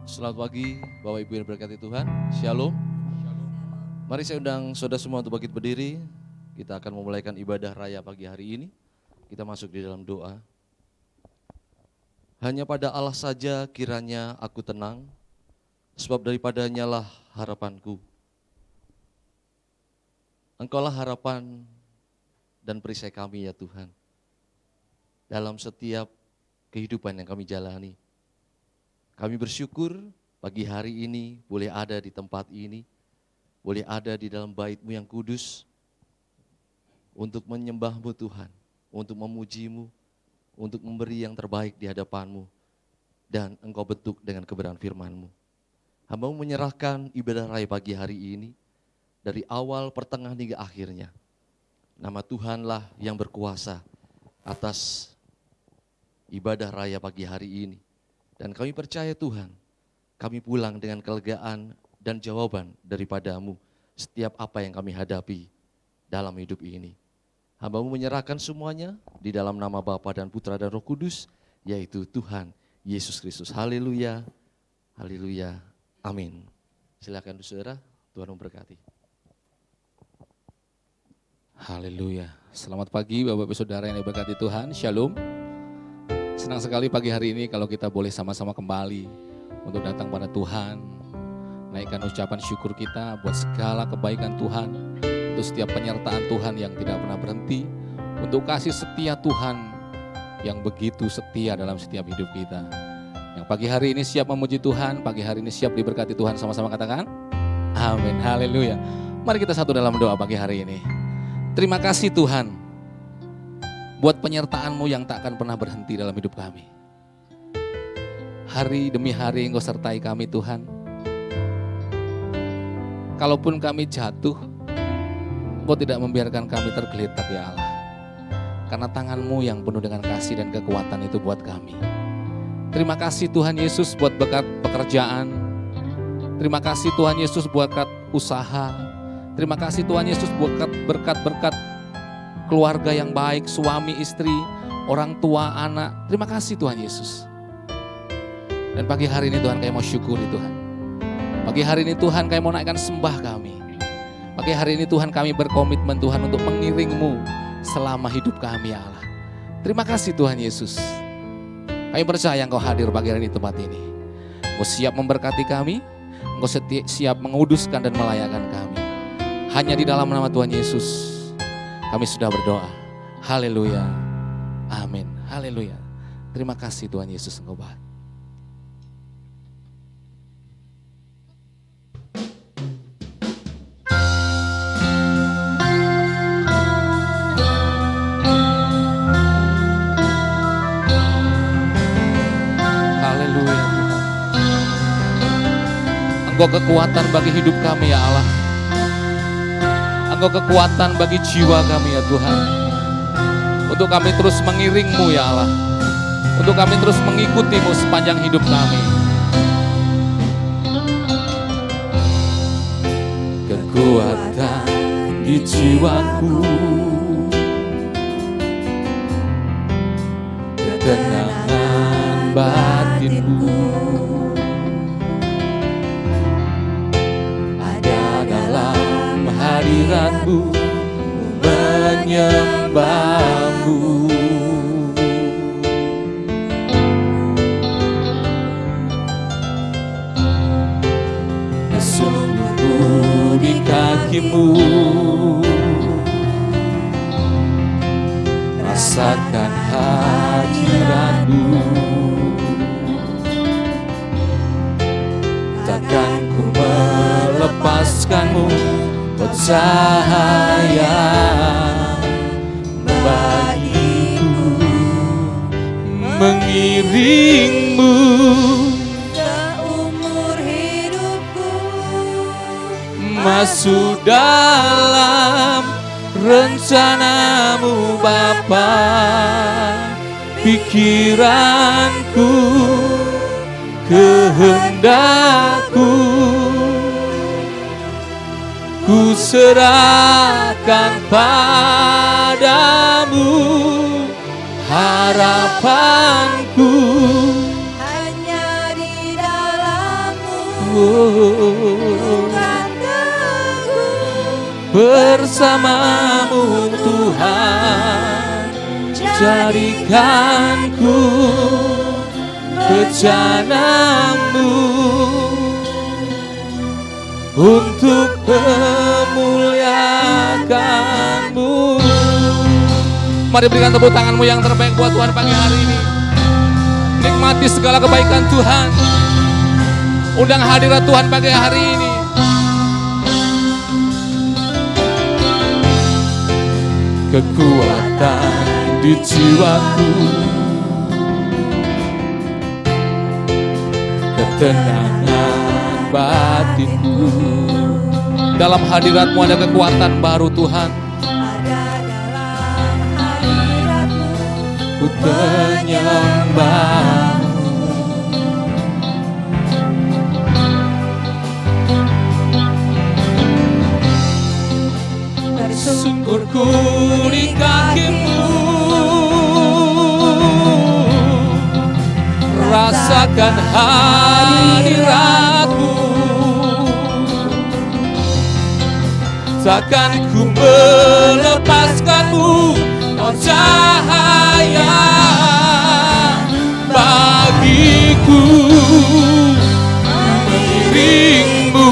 Selamat pagi Bapak Ibu yang berkati Tuhan. Shalom. Mari saya undang saudara semua untuk bangkit berdiri. Kita akan memulaikan ibadah raya pagi hari ini. Kita masuk di dalam doa. Hanya pada Allah saja kiranya aku tenang, sebab daripadanya lah harapanku. Engkaulah harapan dan perisai kami ya Tuhan. Dalam setiap kehidupan yang kami jalani. Kami bersyukur pagi hari ini boleh ada di tempat ini, boleh ada di dalam bait-Mu yang kudus, untuk menyembah-Mu Tuhan, untuk memuji-Mu, untuk memberi yang terbaik di hadapan-Mu, dan Engkau bentuk dengan kebenaran firman-Mu. Hamba-Mu menyerahkan ibadah raya pagi hari ini, dari awal, pertengahan hingga akhirnya. Nama Tuhanlah yang berkuasa atas ibadah raya pagi hari ini. Dan kami percaya Tuhan, kami pulang dengan kelegaan dan jawaban daripada-Mu setiap apa yang kami hadapi dalam hidup ini. Hamba-Mu menyerahkan semuanya di dalam nama Bapa dan Putra dan Roh Kudus, yaitu Tuhan Yesus Kristus. Haleluya, haleluya, amin. Silakan saudara, Tuhan memberkati. Haleluya. Selamat pagi Bapak-Ibu Saudara yang diberkati Tuhan. Shalom. Senang sekali pagi hari ini kalau kita boleh sama-sama kembali untuk datang pada Tuhan. Naikkan ucapan syukur kita buat segala kebaikan Tuhan, untuk setiap penyertaan Tuhan yang tidak pernah berhenti, untuk kasih setia Tuhan yang begitu setia dalam setiap hidup kita. Yang pagi hari ini siap memuji Tuhan, pagi hari ini siap diberkati Tuhan, sama-sama katakan amin. Haleluya. Mari kita satu dalam doa pagi hari ini. Terima kasih Tuhan buat penyertaan-Mu yang tak akan pernah berhenti dalam hidup kami. Hari demi hari Engkau sertai kami Tuhan. Kalaupun kami jatuh, Engkau tidak membiarkan kami tergeletak ya Allah. Karena tangan-Mu yang penuh dengan kasih dan kekuatan itu buat kami. Terima kasih Tuhan Yesus buat berkat pekerjaan. Terima kasih Tuhan Yesus buat berkat usaha. Terima kasih Tuhan Yesus buat berkat-berkat keluarga yang baik, suami, istri, orang tua, anak. Terima kasih Tuhan Yesus. Dan pagi hari ini Tuhan kami mau syukuri Tuhan. Pagi hari ini Tuhan kami mau naikkan sembah kami. Pagi hari ini Tuhan kami berkomitmen Tuhan untuk mengiring-Mu selama hidup kami ya Allah. Terima kasih Tuhan Yesus. Kami percaya Engkau hadir pagi hari ini di tempat ini. Engkau siap memberkati kami. Engkau siap menguduskan dan melayakkan kami. Hanya di dalam nama Tuhan Yesus kami sudah berdoa. Haleluya. Amin. Haleluya. Terima kasih Tuhan Yesus Engkau baik. Haleluya Tuhan. Engkau kekuatan bagi hidup kami ya Allah. Engkau kekuatan bagi jiwa kami ya Tuhan. Untuk kami terus mengiring-Mu ya Allah. Untuk kami terus mengikuti-Mu sepanjang hidup kami. Kekuatan di jiwaku, ketenangan batinku, hadirat-Mu, menyembah-Mu. Sungguh di kaki-Mu, rasakan hadirat-Mu. Takkan ku melepaskan-Mu, cahaya bagiku, mengiring-Mu seumur hidupku, masuk dalam rencana-Mu Bapa. Pikiranku, kehendakku, ku serahkan padamu, harapanku hanya di dalam kan teguh bersamamu Tuhan, jadikanku bejanamu untuk memuliakanmu. Mari berikan tepuk tanganmu yang terbaik buat Tuhan pagi hari ini. Nikmati segala kebaikan Tuhan. Undang hadirat Tuhan pagi hari ini. Kekuatan di jiwaku, ketenangan batinku. Dalam hadirat-Mu ada kekuatan baru Tuhan. ada dalam hadirat-Mu. Ku menyembah-Mu. Syukurku di kaki-Mu, rasakan hadirat-Mu. Takkan ku melepaskan-Mu, oh cahaya bagiku. Mengiring-Mu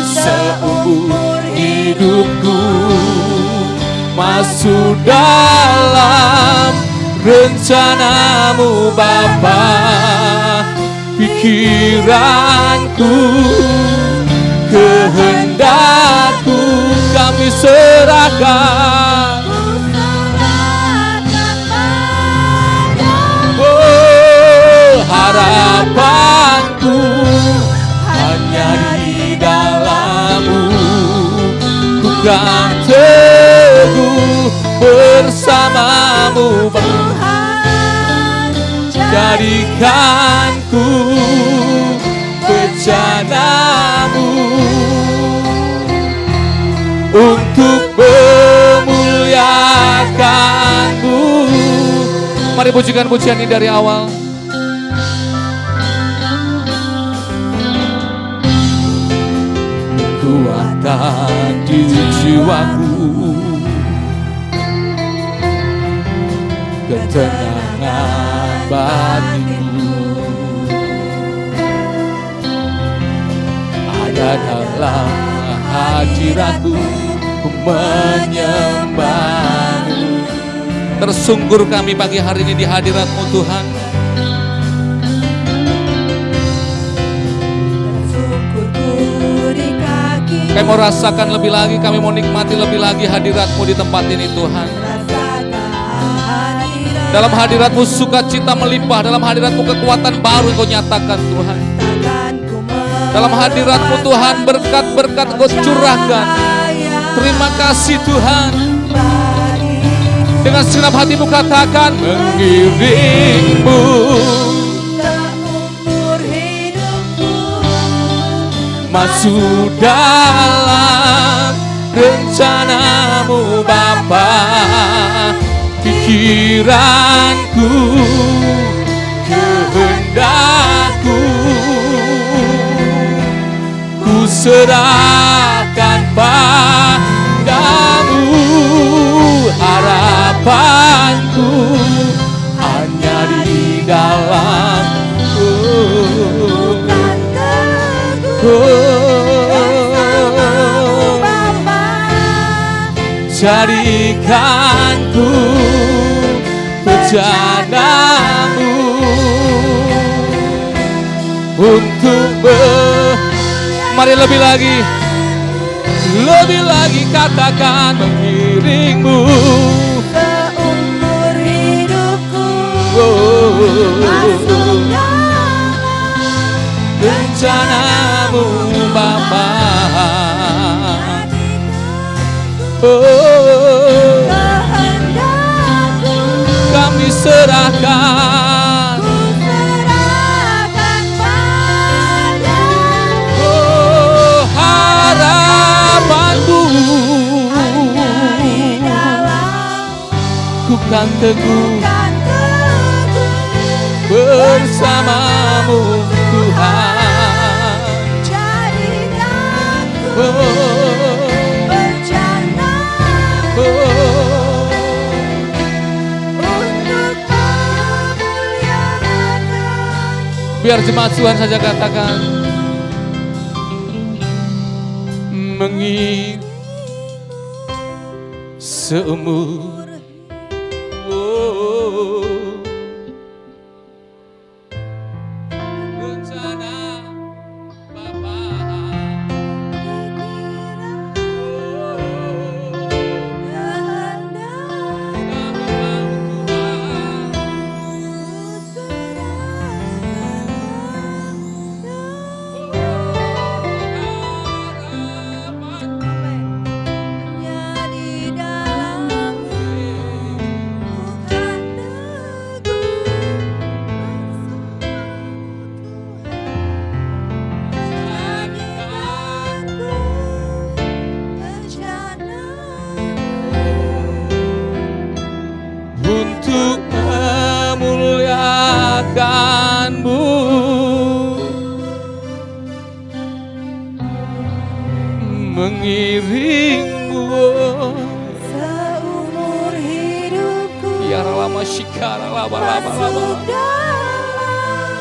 seumur hidupku, masuk dalam rencana-Mu Bapa. Pikiranku, kehendakku kami serahkan. Oh, harapanku hanya di dalam-Mu. Ku kan teguh bersama-Mu Tuhan, jadikanku bejana-Mu untuk memuliakan-Mu. Mari pujikan pujian ini dari awal. Kekuatan di jiwaku, ketenangan batinku, ada dalam hadirat-Mu. Ku menyembah-Mu. Tersungkur kami pagi hari ini di hadirat-Mu Tuhan. syukurku di kaki. Kami mau rasakan lebih lagi, kami mau nikmati lebih lagi hadirat-Mu di tempat ini Tuhan. Dalam hadirat-Mu sukacita melimpah, dalam hadirat-Mu kekuatan baru Engkau nyatakan Tuhan. Dalam hadirat-Mu Tuhan berkat-berkat Engkau curahkan. Terima kasih Tuhan. Dengan segenap hatimu katakan, mengiring-Mu seumur hidupku, masuk dalam rencana-Mu Bapa. Pikiranku, kehendakku ku serahkan padamu. Harapanku hanya di dalam jadikanku bejana-Mu untuk mari lebih lagi katakan, mengiring-Mu seumur hidupku, oh, masuk dalam rencana-Mu Bapa. kehendakku. Kami serahkan, oh, harapanku ku kan teguh bersama-Mu Tuhan. berencana untuk memuliakan. Biar jemaat Tuhan saja katakan, mengingat seumur rencana Bapa. Untuk memuliakan-Mu, mengiring-Mu. Seumur hidupku Ya lama syikara lama. masuk dalam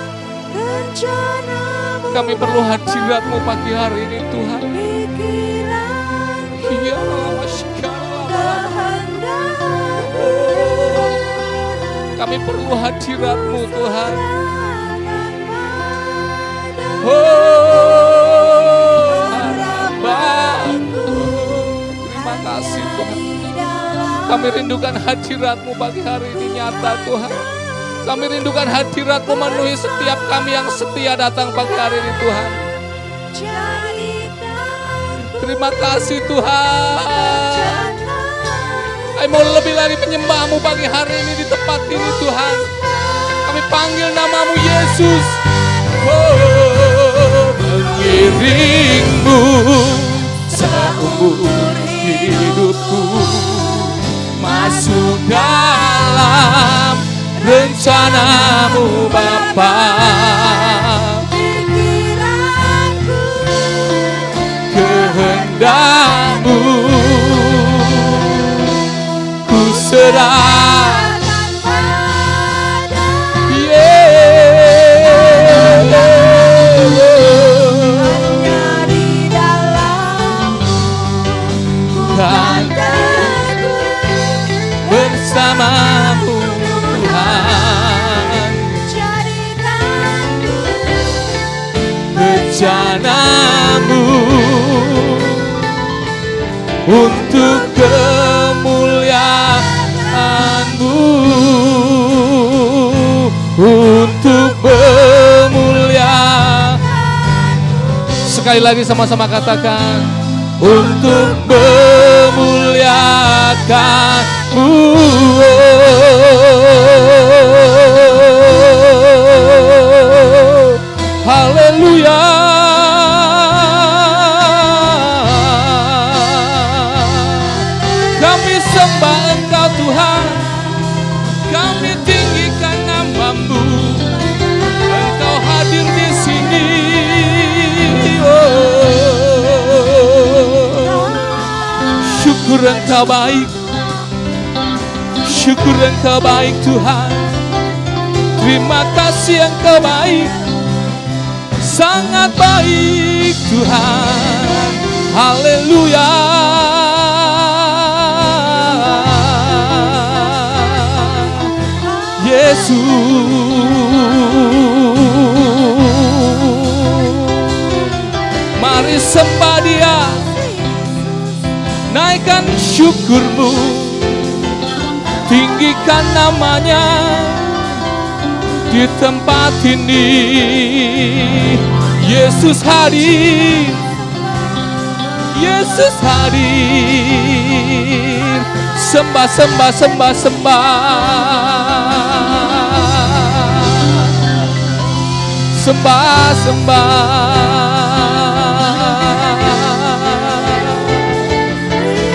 rencana-Mu. Kami perlu hadirat-Mu pagi hari ini Tuhan. Pikiranku Ya lama syikara lama. kehendakku Kami perlu hadirat-Mu Tuhan. serahkan Oh, harapanku. Terima kasih Tuhan. Kami rindukan hadirat-Mu pagi hari ini nyata Tuhan. Kami rindukan hadirat-Mu memenuhi setiap kami yang setia datang pagi hari ini Tuhan. Terima kasih Tuhan. Kami mau lebih lagi menyembah-Mu pagi hari ini di tempat ini Tuhan. Kami panggil nama-Mu Yesus. Oh, mengiring-Mu seumur hidupku, masuk dalam rencana-Mu Bapa. Kehendak-Mu ku serahkan bersama-Mu Tuhan. Rencana-Mu untuk kemuliaan-Mu, untuk memuliakan. Sekali lagi sama-sama katakan, untuk memuliakan-Mu. Haleluya. Kami sembah Engkau Tuhan, kami tinggikan nama-Mu. Engkau hadir di sini. Syukur Engkau baik, syukur Engkau baik Tuhan. Terima kasih Engkau baik, sangat baik Tuhan. Haleluya. Yesus, mari sembah Dia, naikkan syukur-Mu, tinggikan namanya di tempat ini. Yesus hadir, Yesus hadir. Sembah, sembah, sembah, sembah. Sembah, sembah.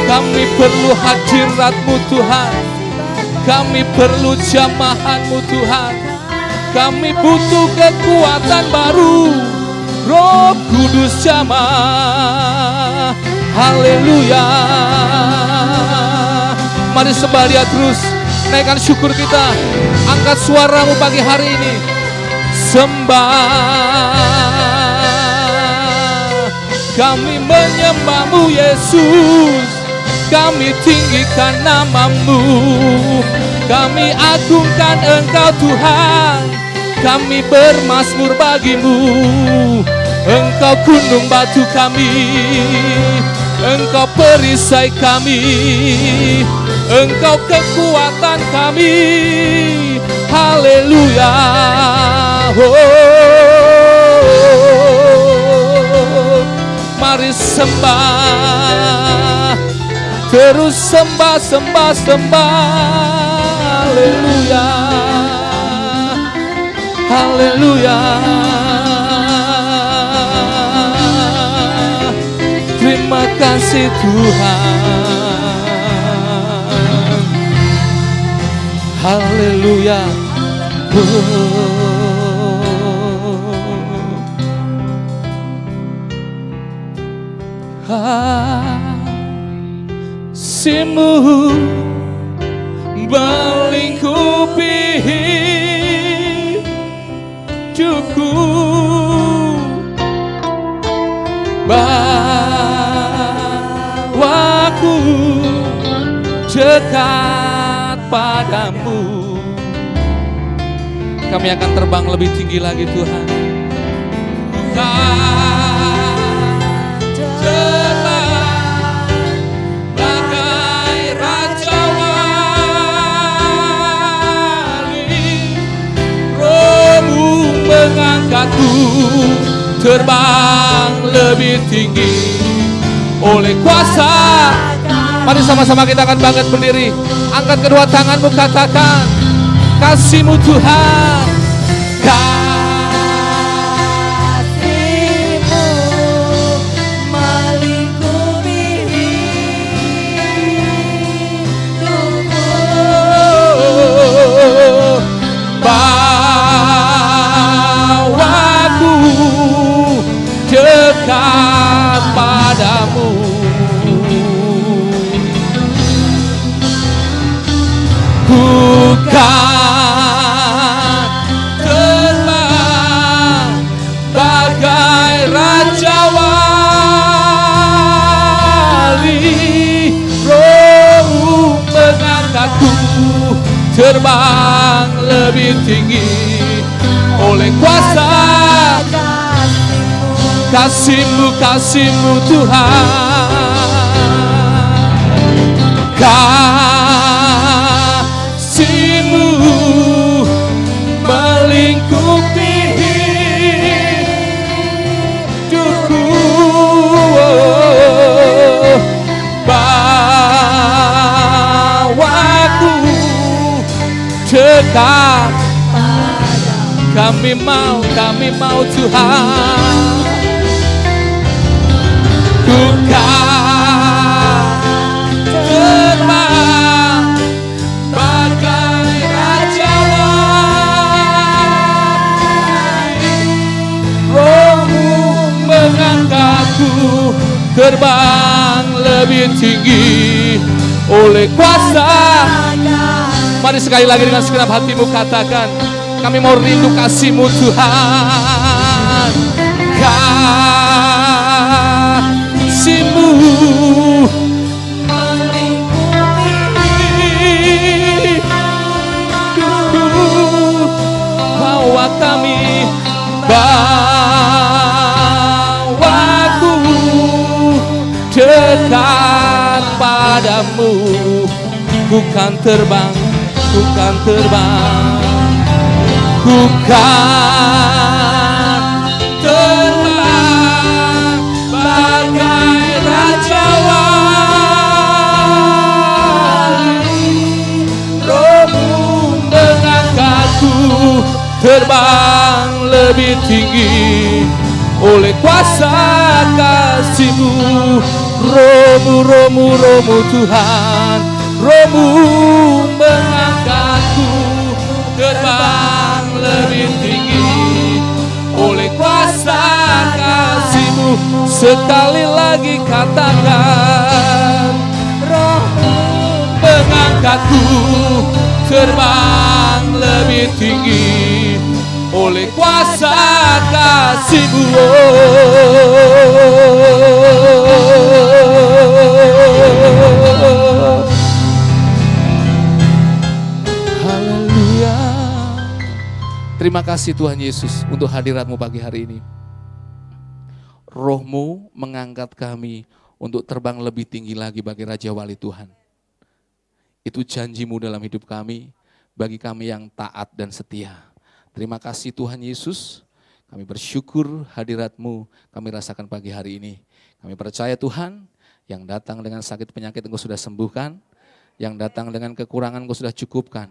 Kami perlu hadirat-Mu Tuhan. Kami perlu jamahan-Mu Tuhan. Kami butuh kekuatan baru. Roh Kudus jamah. Haleluya. Mari sembah Dia terus. Naikkan syukur kita. Angkat suaramu pagi hari ini. Sembah. Kami menyembahmu Yesus. Kami tinggikan namamu. Kami agungkan Engkau Tuhan. Kami bermazmur bagimu. Engkau gunung batu kami. Engkau perisai kami. Engkau kekuatan kami. Haleluya. Mari sembah. Terus sembah, sembah, sembah. Haleluya. Haleluya. Terima kasih Tuhan. Haleluya. Kasih-Mu melingkupi hidupku, bawaku dekat padamu. Kami akan terbang lebih tinggi lagi Tuhan. Mengangkatku terbang lebih tinggi oleh kuasa. Mari sama-sama kita akan bangkit berdiri. Angkat kedua tanganmu, katakan kasih-Mu Tuhan. Kasih-Mu melingkupi hidupku. Bawaku dekat padamu. Bukan terbang bagai raja wali. Roh mengangkatku terbang lebih tinggi oleh kuasa. Kasih-Mu, kasih-Mu Tuhan. Kasih-Mu melingkupi hidupku. Bawaku dekat. Kami mau Tuhan. Bukan terbang bagai raja wali. Roh-Mu mengangkatku terbang lebih tinggi oleh kuasa. Mari sekali lagi dengan segenap hatimu katakan, kami mau rindu kasih-Mu Tuhan. Kasih-Mu melingkupi hidupku. Bawa kami, bawaku dekat padamu. Bukan terbang, bukan terbang, bukan terbang bagai raja wali. Roh-Mu mengangkatku terbang lebih tinggi oleh kuasa kasih-Mu. Roh-Mu, Roh-Mu, Roh-Mu Tuhan. Roh-Mu mengangkatku terbang lebih tinggi oleh kuasa Sekali lagi katakan, Rohmu mengangkatku terbang lebih tinggi oleh kuasa kasih-Mu. Haleluya. Terima kasih Tuhan Yesus untuk hadirat-Mu pagi hari ini. Roh-Mu mengangkat kami untuk terbang lebih tinggi lagi bagi Raja Wali Tuhan. Itu janji-Mu dalam hidup kami, bagi kami yang taat dan setia. Terima kasih Tuhan Yesus, kami bersyukur hadirat-Mu kami rasakan pagi hari ini. Kami percaya Tuhan, yang datang dengan sakit penyakit Engkau sudah sembuhkan, yang datang dengan kekurangan Engkau sudah cukupkan,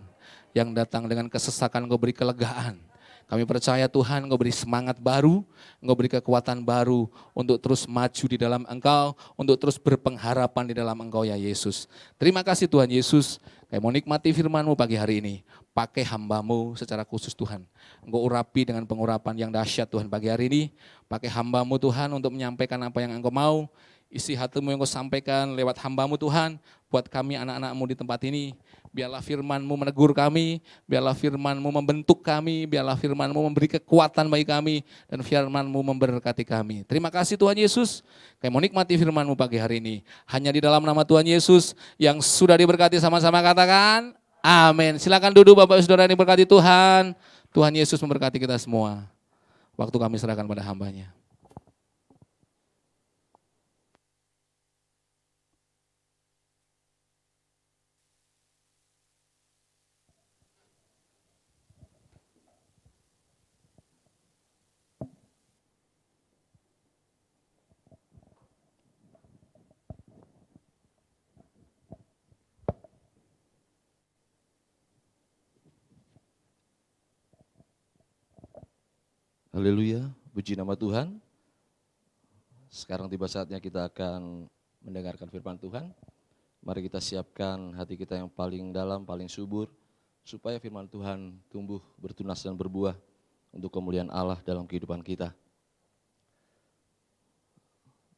yang datang dengan kesesakan Engkau beri kelegaan. Kami percaya Tuhan Engkau beri semangat baru, Engkau beri kekuatan baru untuk terus maju di dalam Engkau, untuk terus berpengharapan di dalam Engkau ya Yesus. Terima kasih Tuhan Yesus, kami mau nikmati firman-Mu pagi hari ini. Pakai hamba-Mu secara khusus Tuhan. Engkau urapi dengan pengurapan yang dahsyat Tuhan pagi hari ini. Pakai hamba-Mu Tuhan untuk menyampaikan apa yang Engkau mau. Isi hati-Mu yang Engkau sampaikan lewat hamba-Mu Tuhan. Buat kami anak-anak-Mu di tempat ini. Biarlah firman-Mu menegur kami, biarlah firman-Mu membentuk kami, biarlah firman-Mu memberi kekuatan bagi kami, dan firman-Mu memberkati kami. Terima kasih Tuhan Yesus, kami mau nikmati firman-Mu pagi hari ini. Hanya di dalam nama Tuhan Yesus yang sudah diberkati, sama-sama katakan amin. Silakan duduk Bapak Saudara yang diberkati Tuhan. Tuhan Yesus memberkati kita semua. Waktu kami serahkan pada hamba-Nya. Haleluya, puji nama Tuhan. Sekarang tiba saatnya kita akan mendengarkan firman Tuhan. Mari kita siapkan hati kita yang paling dalam, paling subur, supaya firman Tuhan tumbuh, bertunas dan berbuah untuk kemuliaan Allah dalam kehidupan kita.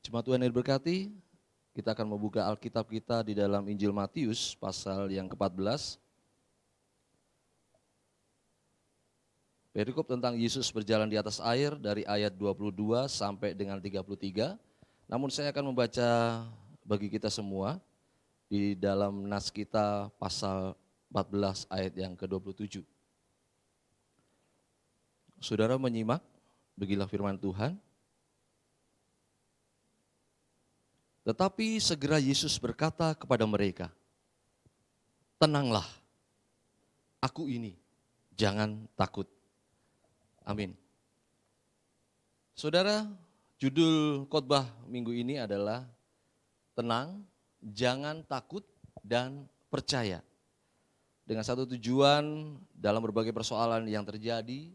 Jemaat Tuhan yang diberkati, kita akan membuka Alkitab kita di dalam Injil Matius pasal yang ke-14. Perikop tentang Yesus berjalan di atas air dari ayat 22 sampai dengan 33. Namun saya akan membaca bagi kita semua di dalam nas kita pasal 14 ayat yang ke-27. Saudara menyimak, beginilah firman Tuhan. Tetapi segera Yesus berkata kepada mereka, "Tenanglah, aku ini, jangan takut." Amin. Saudara, judul khotbah minggu ini adalah tenang, jangan takut, dan percaya. Dengan satu tujuan dalam berbagai persoalan yang terjadi,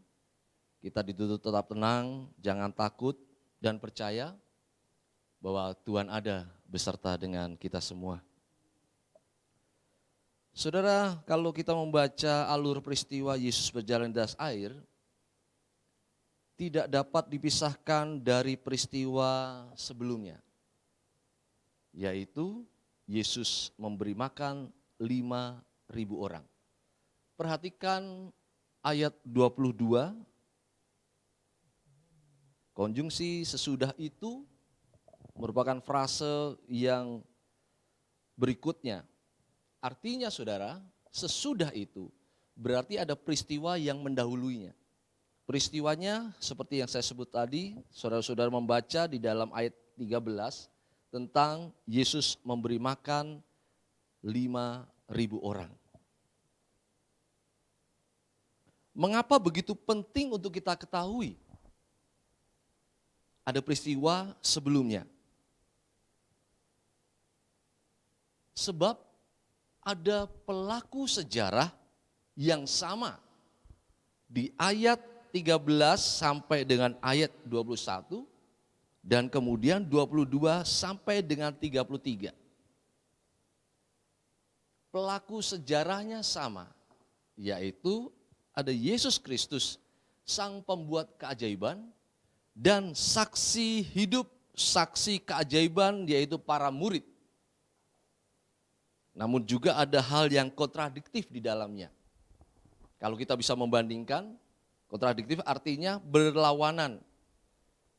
kita dituntut tetap tenang, jangan takut, dan percaya bahwa Tuhan ada beserta dengan kita semua. Saudara, kalau kita membaca alur peristiwa Yesus berjalan di atas air, tidak dapat dipisahkan dari peristiwa sebelumnya, yaitu Yesus memberi makan 5.000 orang. Perhatikan ayat 22, konjungsi sesudah itu merupakan frase yang berikutnya. Artinya saudara, sesudah itu berarti ada peristiwa yang mendahuluinya. Peristiwanya seperti yang saya sebut tadi, saudara-saudara membaca di dalam ayat 13 tentang Yesus memberi makan 5.000 orang. Mengapa begitu penting untuk kita ketahui? Ada peristiwa sebelumnya. Sebab ada pelaku sejarah yang sama di ayat 13 sampai dengan ayat 21 dan kemudian 22 sampai dengan 33. Pelaku sejarahnya sama, yaitu ada Yesus Kristus, sang pembuat keajaiban dan saksi hidup saksi keajaiban yaitu para murid. Namun juga ada hal yang kontradiktif di dalamnya. Kalau kita bisa membandingkan, kontradiktif artinya berlawanan.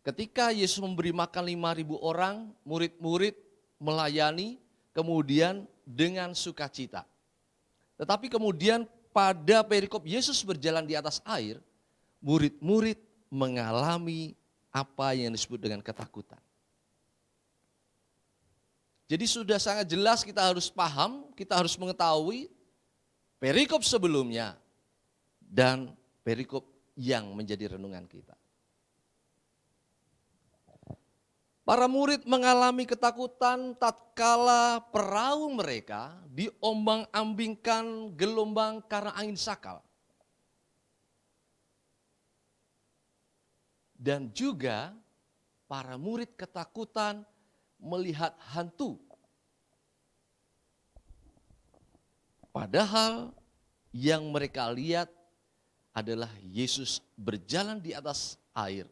Ketika Yesus memberi makan 5.000 orang, murid-murid melayani, kemudian dengan sukacita. Tetapi kemudian pada perikop Yesus berjalan di atas air, murid-murid mengalami apa yang disebut dengan ketakutan. Jadi sudah sangat jelas kita harus paham, kita harus mengetahui perikop sebelumnya dan perikop yang menjadi renungan kita. Para murid mengalami ketakutan tatkala perahu mereka diombang-ambingkan gelombang karena angin sakal. Dan juga para murid ketakutan melihat hantu. Padahal yang mereka lihat adalah Yesus berjalan di atas air,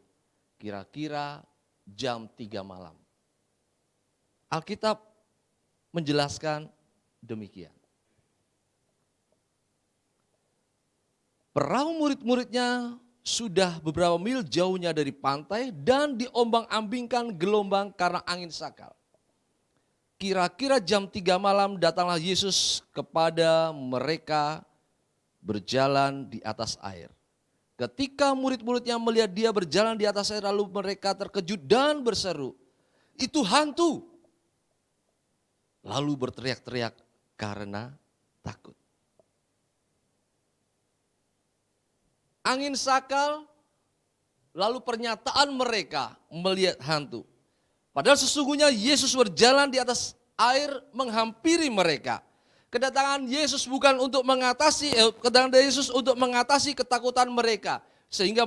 kira-kira jam 3 malam. Alkitab menjelaskan demikian. Perahu murid-muridnya sudah beberapa mil jauhnya dari pantai dan diombang-ambingkan gelombang karena angin sakal. Kira-kira jam 3 malam datanglah Yesus kepada mereka berjalan di atas air. Ketika murid-muridnya melihat dia berjalan di atas air, lalu mereka terkejut dan berseru, "Itu hantu!" Lalu berteriak-teriak karena takut. Angin sakal, lalu pernyataan mereka melihat hantu. Padahal sesungguhnya Yesus berjalan di atas air menghampiri mereka. Kedatangan Yesus bukan untuk kedatangan Yesus untuk mengatasi ketakutan mereka. Sehingga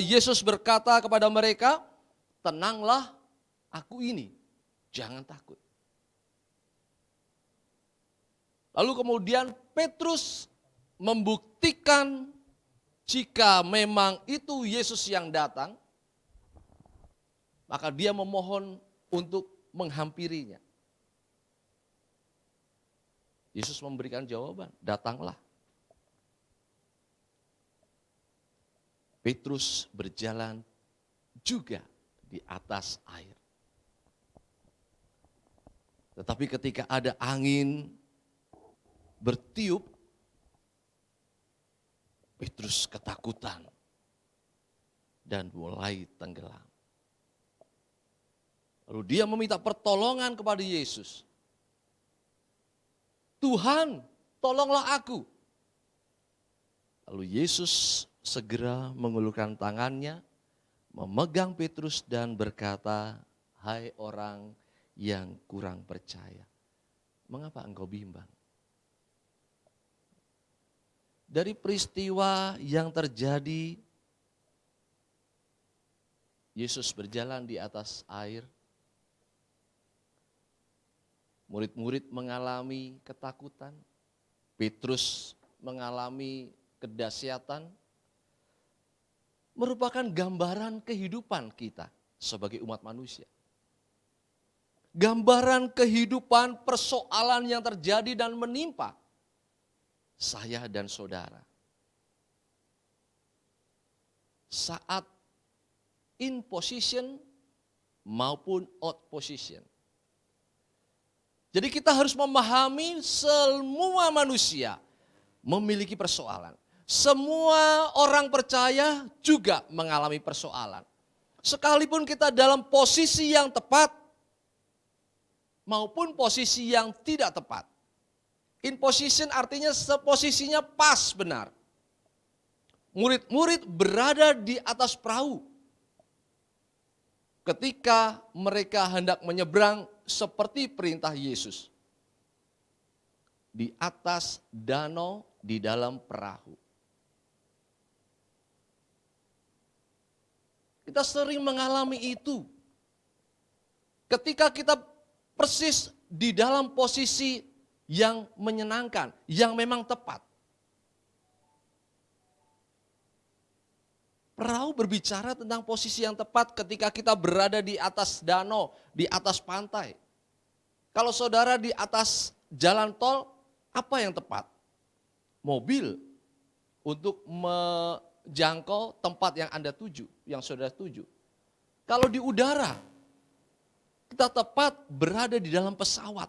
Yesus berkata kepada mereka, "Tenanglah, aku ini, jangan takut." Lalu kemudian Petrus membuktikan jika memang itu Yesus yang datang, maka dia memohon untuk menghampirinya. Yesus memberikan jawaban, "Datanglah." Petrus berjalan juga di atas air. Tetapi ketika ada angin bertiup, Petrus ketakutan dan mulai tenggelam. Lalu dia meminta pertolongan kepada Yesus. "Tuhan, tolonglah aku." Lalu Yesus segera mengulurkan tangannya, memegang Petrus dan berkata, "Hai orang yang kurang percaya, mengapa engkau bimbang?" Dari peristiwa yang terjadi, Yesus berjalan di atas air. Murid-murid mengalami ketakutan, Petrus mengalami kedahsyatan, merupakan gambaran kehidupan kita sebagai umat manusia. Gambaran kehidupan persoalan yang terjadi dan menimpa saya dan saudara. Saat in position maupun out position. Jadi kita harus memahami semua manusia memiliki persoalan. Semua orang percaya juga mengalami persoalan. Sekalipun kita dalam posisi yang tepat maupun posisi yang tidak tepat. In position artinya posisinya pas benar. Murid-murid berada di atas perahu. Ketika mereka hendak menyeberang seperti perintah Yesus. Di atas danau di dalam perahu. Kita sering mengalami itu. Ketika kita persis di dalam posisi yang menyenangkan, yang memang tepat. Perahu berbicara tentang posisi yang tepat ketika kita berada di atas danau, di atas pantai. Kalau saudara di atas jalan tol, apa yang tepat? Mobil untuk menjangkau tempat yang Anda tuju, yang saudara tuju. Kalau di udara, kita tepat berada di dalam pesawat.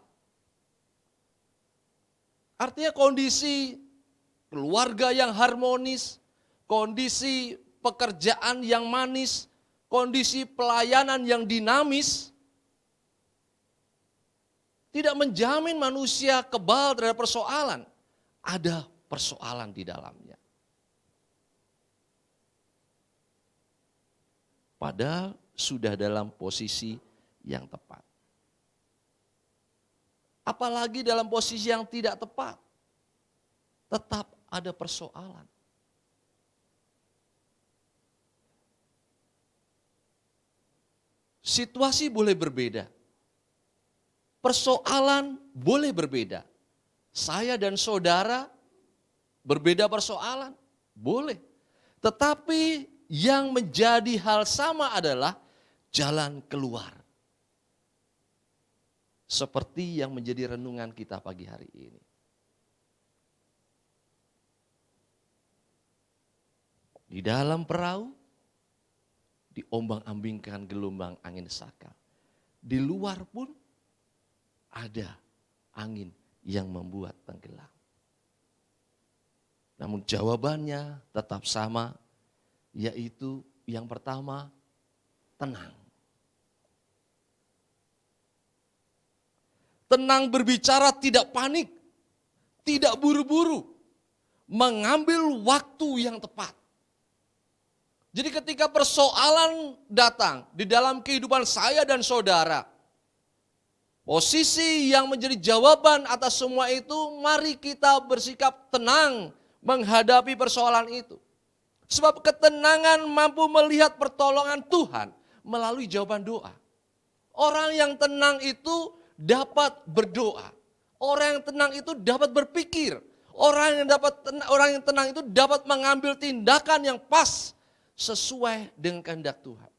Artinya kondisi keluarga yang harmonis, kondisi pekerjaan yang manis, kondisi pelayanan yang dinamis, tidak menjamin manusia kebal terhadap persoalan. Ada persoalan di dalamnya. Padahal sudah dalam posisi yang tepat. Apalagi dalam posisi yang tidak tepat, tetap ada persoalan. Situasi boleh berbeda, persoalan boleh berbeda. Saya dan saudara berbeda persoalan, boleh. Tetapi yang menjadi hal sama adalah jalan keluar. Seperti yang menjadi renungan kita pagi hari ini. Di dalam perahu, diombang-ambingkan gelombang angin sakal. Di luar pun ada angin yang membuat tenggelam. Namun jawabannya tetap sama, yaitu yang pertama, tenang. Tenang berbicara tidak panik, tidak buru-buru, mengambil waktu yang tepat. Jadi ketika persoalan datang di dalam kehidupan saya dan saudara, posisi yang menjadi jawaban atas semua itu, mari kita bersikap tenang menghadapi persoalan itu. Sebab ketenangan mampu melihat pertolongan Tuhan melalui jawaban doa. Orang yang tenang itu dapat berdoa. Orang yang tenang itu dapat berpikir. Orang yang tenang itu dapat mengambil tindakan yang pas sesuai dengan kehendak Tuhan.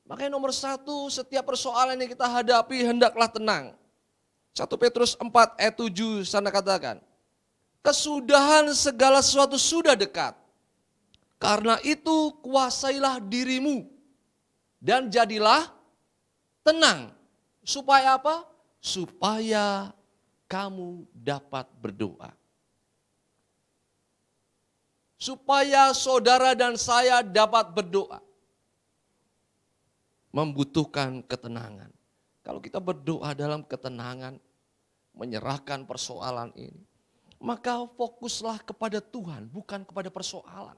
Makanya nomor satu, setiap persoalan yang kita hadapi hendaklah tenang. 1 Petrus 4 ayat 7 sana katakan, kesudahan segala sesuatu sudah dekat. Karena itu kuasailah dirimu dan jadilah tenang. Supaya apa? Supaya kamu dapat berdoa. Supaya saudara dan saya dapat berdoa. Membutuhkan ketenangan. Kalau kita berdoa dalam ketenangan, menyerahkan persoalan ini, maka fokuslah kepada Tuhan, bukan kepada persoalan.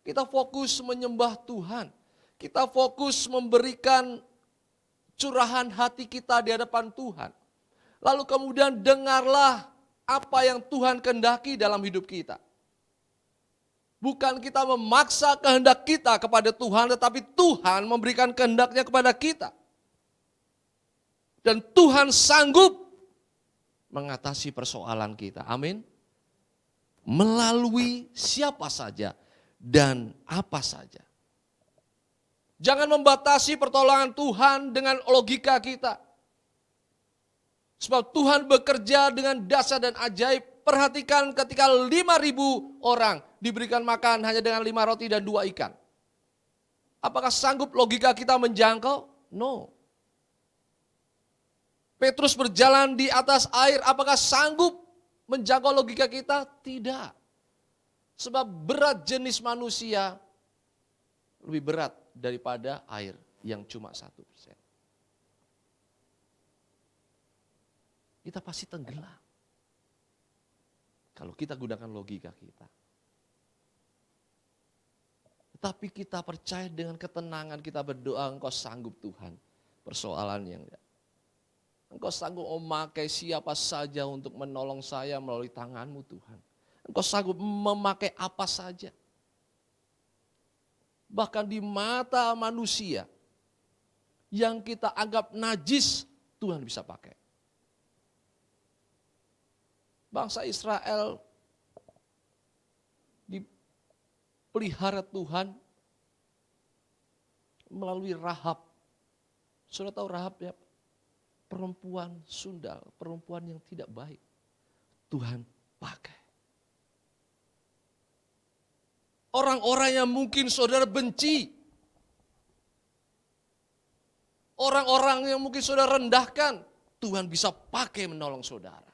Kita fokus menyembah Tuhan. Kita fokus memberikan curahan hati kita di hadapan Tuhan. Lalu kemudian dengarlah apa yang Tuhan kehendaki dalam hidup kita. Bukan kita memaksa kehendak kita kepada Tuhan, tetapi Tuhan memberikan kehendaknya kepada kita. Dan Tuhan sanggup mengatasi persoalan kita. Amin. Melalui siapa saja dan apa saja. Jangan membatasi pertolongan Tuhan dengan logika kita. Sebab Tuhan bekerja dengan dahsyat dan ajaib. Perhatikan ketika 5.000 orang diberikan makan hanya dengan 5 roti dan 2 ikan. Apakah sanggup logika kita menjangkau? No. Petrus berjalan di atas air, apakah sanggup menjangkau logika kita? Tidak. Sebab berat jenis manusia lebih berat daripada air yang cuma 1%. Kita pasti tenggelam. Kalau kita gunakan logika kita. Tetapi kita percaya dengan ketenangan kita berdoa, Engkau sanggup Tuhan. Persoalan yang enggak. Engkau sanggup memakai siapa saja untuk menolong saya melalui tangan-Mu Tuhan. Engkau sanggup memakai apa saja. Bahkan di mata manusia yang kita anggap najis, Tuhan bisa pakai. Bangsa Israel pelihara Tuhan melalui Rahab. Saudara tahu Rahab ya? Perempuan sundal, perempuan yang tidak baik. Tuhan pakai. Orang-orang yang mungkin saudara benci. Orang-orang yang mungkin saudara rendahkan. Tuhan bisa pakai menolong saudara.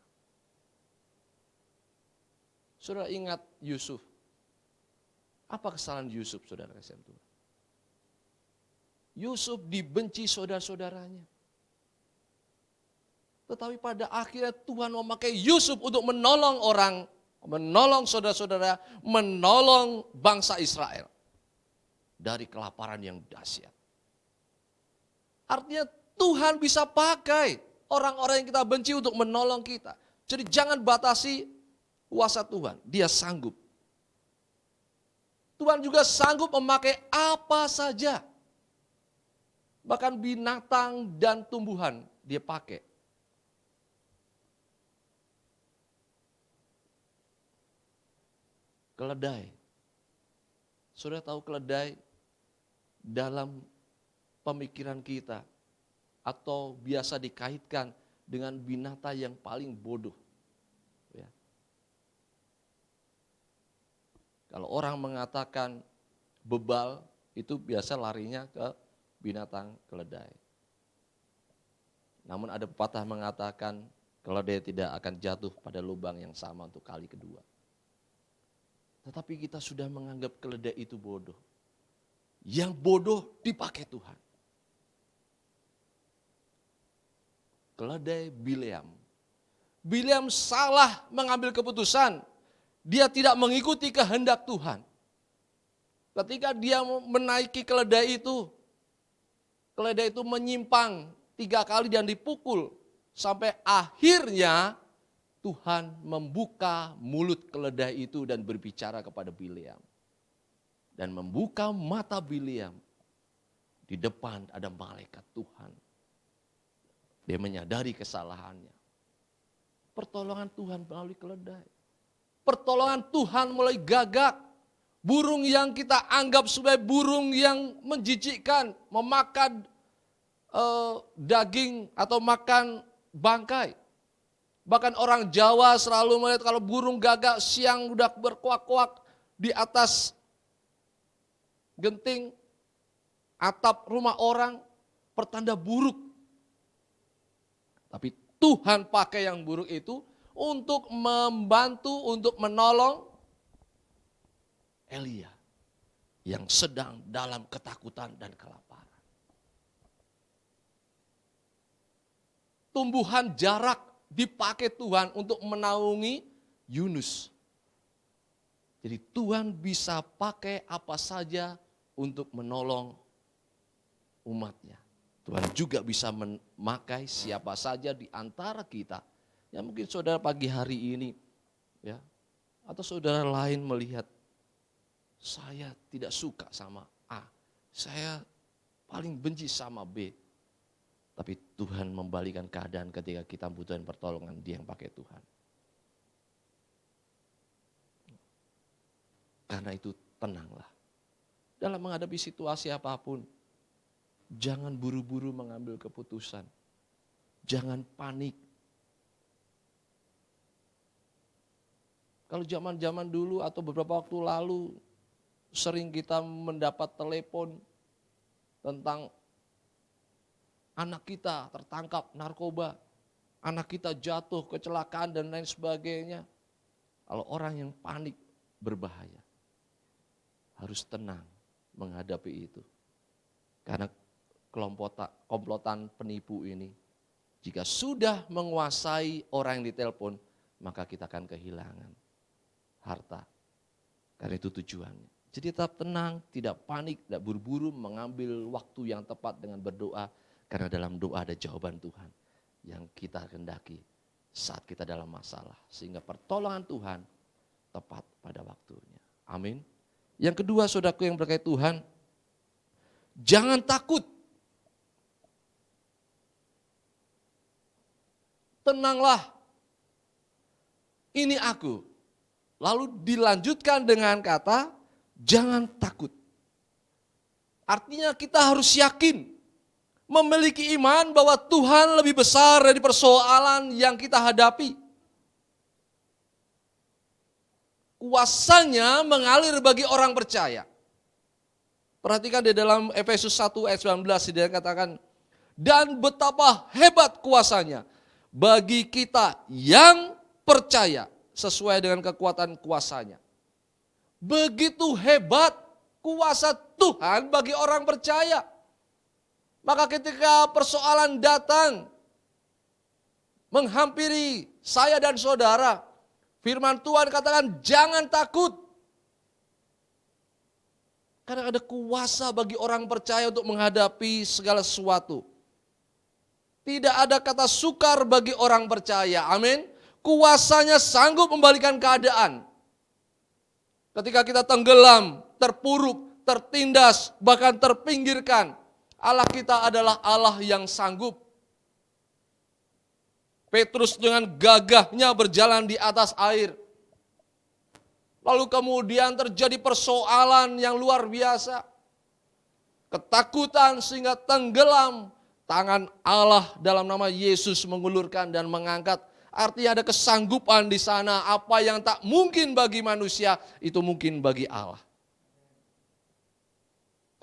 Saudara ingat Yusuf. Apa kesalahan Yusuf, saudara kasihan Tuhan? Yusuf dibenci saudara-saudaranya. Tetapi pada akhirnya Tuhan memakai Yusuf untuk menolong orang, menolong saudara-saudara, menolong bangsa Israel dari kelaparan yang dahsyat. Artinya Tuhan bisa pakai orang-orang yang kita benci untuk menolong kita. Jadi jangan batasi kuasa Tuhan, Dia sanggup. Tuhan juga sanggup memakai apa saja. Bahkan binatang dan tumbuhan Dia pakai. Keledai. Saudara tahu keledai dalam pemikiran kita atau biasa dikaitkan dengan binatang yang paling bodoh. Ya. Kalau orang mengatakan bebal, itu biasa larinya ke binatang keledai. Namun ada pepatah mengatakan keledai tidak akan jatuh pada lubang yang sama untuk kali kedua. Tetapi kita sudah menganggap keledai itu bodoh. Yang bodoh dipakai Tuhan. Keledai Bileam. Bileam salah mengambil keputusan. Dia tidak mengikuti kehendak Tuhan. Ketika dia menaiki keledai itu menyimpang 3 kali dan dipukul. Sampai akhirnya Tuhan membuka mulut keledai itu dan berbicara kepada Bileam. Dan membuka mata Bileam. Di depan ada malaikat Tuhan. Dia menyadari kesalahannya. Pertolongan Tuhan melalui keledai. Pertolongan Tuhan melalui gagak. Burung yang kita anggap sebagai burung yang menjijikkan. Memakan daging atau makan bangkai. Bahkan orang Jawa selalu melihat kalau burung gagak siang udah berkuak-kuak di atas genting atap rumah orang, pertanda buruk. Tapi Tuhan pakai yang buruk itu untuk membantu, untuk menolong Elia yang sedang dalam ketakutan dan kelaparan. Tumbuhan jarak dipakai Tuhan untuk menaungi Yunus. Jadi Tuhan bisa pakai apa saja untuk menolong umatnya. Tuhan juga bisa memakai siapa saja di antara kita. Ya mungkin saudara pagi hari ini, ya, atau saudara lain melihat, saya tidak suka sama A, saya paling benci sama B. Tapi Tuhan membalikan keadaan ketika kita butuhin pertolongan, Dia yang pakai Tuhan. Karena itu tenanglah. Dalam menghadapi situasi apapun, jangan buru-buru mengambil keputusan. Jangan panik. Kalau zaman-zaman dulu atau beberapa waktu lalu, sering kita mendapat telepon tentang anak kita tertangkap narkoba, anak kita jatuh, kecelakaan dan lain sebagainya. Kalau orang yang panik berbahaya, harus tenang menghadapi itu. Karena komplotan penipu ini, jika sudah menguasai orang yang ditelepon, maka kita akan kehilangan harta. Karena itu tujuannya. Jadi tetap tenang, tidak panik, tidak buru-buru mengambil waktu yang tepat dengan berdoa. Karena dalam doa ada jawaban Tuhan yang kita kehendaki saat kita dalam masalah. Sehingga pertolongan Tuhan tepat pada waktunya. Amin. Yang kedua, saudaraku yang berkait Tuhan, jangan takut. Tenanglah, ini aku. Lalu dilanjutkan dengan kata, Jangan takut. Artinya kita harus yakin, memiliki iman bahwa Tuhan lebih besar dari persoalan yang kita hadapi. Kuasanya mengalir bagi orang percaya. Perhatikan di dalam Efesus 1 ayat 19 dia katakan, dan betapa hebat kuasanya bagi kita yang percaya sesuai dengan kekuatan kuasanya. Begitu hebat kuasa Tuhan bagi orang percaya. Maka ketika persoalan datang menghampiri saya dan saudara, firman Tuhan katakan jangan takut. Karena ada kuasa bagi orang percaya untuk menghadapi segala sesuatu. Tidak ada kata sukar bagi orang percaya, amin. Kuasanya sanggup membalikan keadaan. Ketika kita tenggelam, terpuruk, tertindas, bahkan terpinggirkan, Allah kita adalah Allah yang sanggup. Petrus dengan gagahnya berjalan di atas air. Lalu kemudian terjadi persoalan yang luar biasa. Ketakutan sehingga tenggelam. Tangan Allah dalam nama Yesus mengulurkan dan mengangkat. Artinya ada kesanggupan di sana. Apa yang tak mungkin bagi manusia, itu mungkin bagi Allah.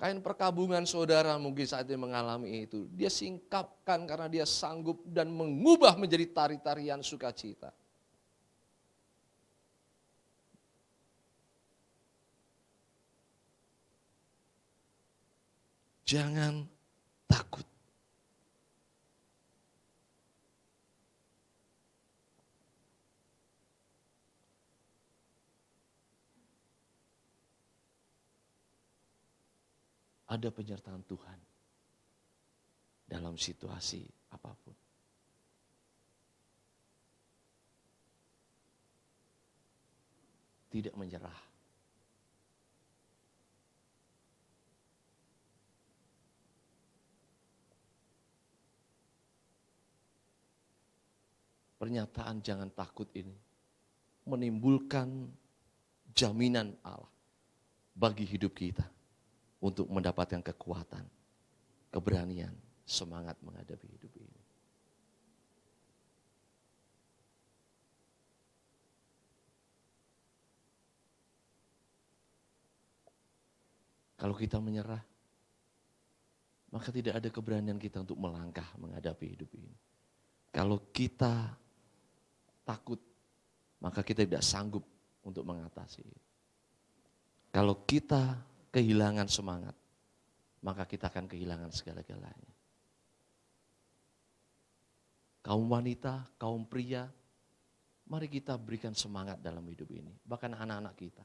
Kain perkabungan saudara mungkin saat ini mengalami itu. Dia singkapkan karena dia sanggup dan mengubah menjadi tari-tarian sukacita. Jangan takut. Ada penyertaan Tuhan dalam situasi apapun. Tidak menyerah. Pernyataan jangan takut ini menimbulkan jaminan Allah bagi hidup kita untuk mendapatkan kekuatan, keberanian, semangat menghadapi hidup ini. Kalau kita menyerah, maka tidak ada keberanian kita untuk melangkah menghadapi hidup ini. Kalau kita takut, maka kita tidak sanggup untuk mengatasi. Kalau kita kehilangan semangat, maka kita akan kehilangan segala-galanya. Kaum wanita, kaum pria, mari kita berikan semangat dalam hidup ini. Bahkan anak-anak kita.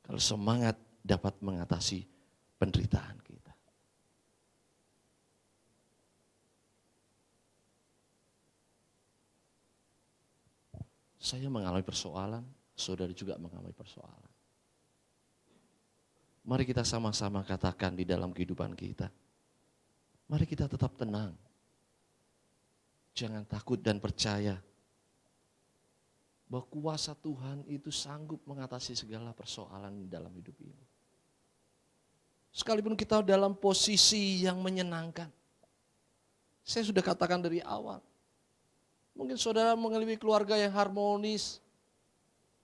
Kalau semangat dapat mengatasi penderitaan kita. Saya mengalami persoalan, saudara juga mengalami persoalan. Mari kita sama-sama katakan di dalam kehidupan kita. Mari kita tetap tenang. Jangan takut dan percaya bahwa kuasa Tuhan itu sanggup mengatasi segala persoalan dalam hidup ini. Sekalipun kita dalam posisi yang menyenangkan. Saya sudah katakan dari awal. Mungkin saudara mengalami keluarga yang harmonis.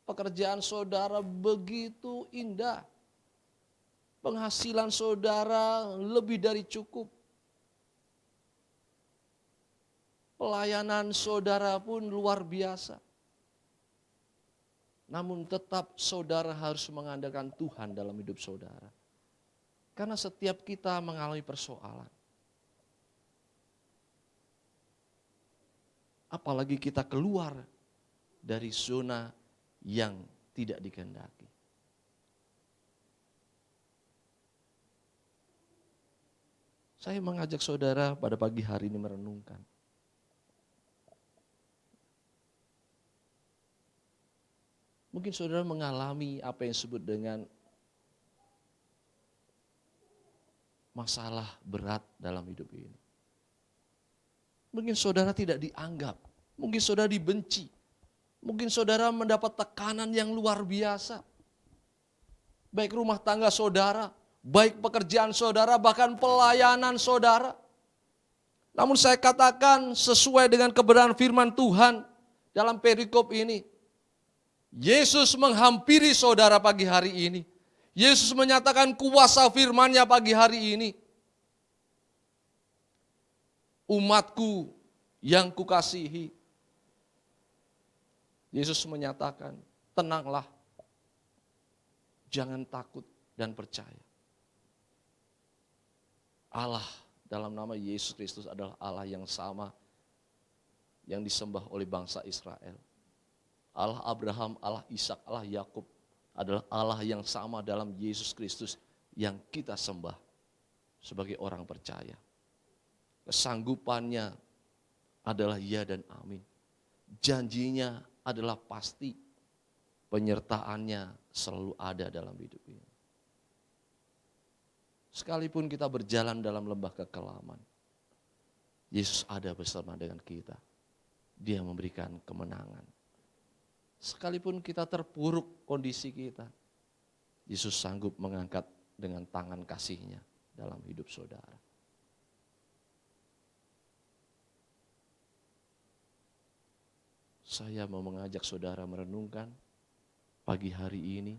Pekerjaan saudara begitu indah. Penghasilan saudara lebih dari cukup. Pelayanan saudara pun luar biasa. Namun tetap saudara harus mengandalkan Tuhan dalam hidup saudara. Karena setiap kita mengalami persoalan. Apalagi kita keluar dari zona yang tidak dikehendaki. Saya mengajak saudara pada pagi hari ini merenungkan. Mungkin saudara mengalami apa yang disebut dengan masalah berat dalam hidup ini. Mungkin saudara tidak dianggap, mungkin saudara dibenci. Mungkin saudara mendapat tekanan yang luar biasa. Baik rumah tangga saudara, baik pekerjaan saudara, bahkan pelayanan saudara. Namun saya katakan sesuai dengan kebenaran firman Tuhan dalam perikop ini. Yesus menghampiri saudara pagi hari ini. Yesus menyatakan kuasa firman-Nya pagi hari ini. Umatku yang kukasihi. Yesus menyatakan, tenanglah, jangan takut dan percaya. Allah dalam nama Yesus Kristus adalah Allah yang sama yang disembah oleh bangsa Israel. Allah Abraham, Allah Ishak, Allah Yakub adalah Allah yang sama dalam Yesus Kristus yang kita sembah sebagai orang percaya. Kesanggupannya adalah ya dan amin. Janjinya adalah pasti, penyertaannya selalu ada dalam hidup ini. Sekalipun kita berjalan dalam lembah kekelaman, Yesus ada bersama dengan kita. Dia memberikan kemenangan. Sekalipun kita terpuruk kondisi kita, Yesus sanggup mengangkat dengan tangan kasih-Nya dalam hidup saudara. Saya mau mengajak saudara merenungkan pagi hari ini.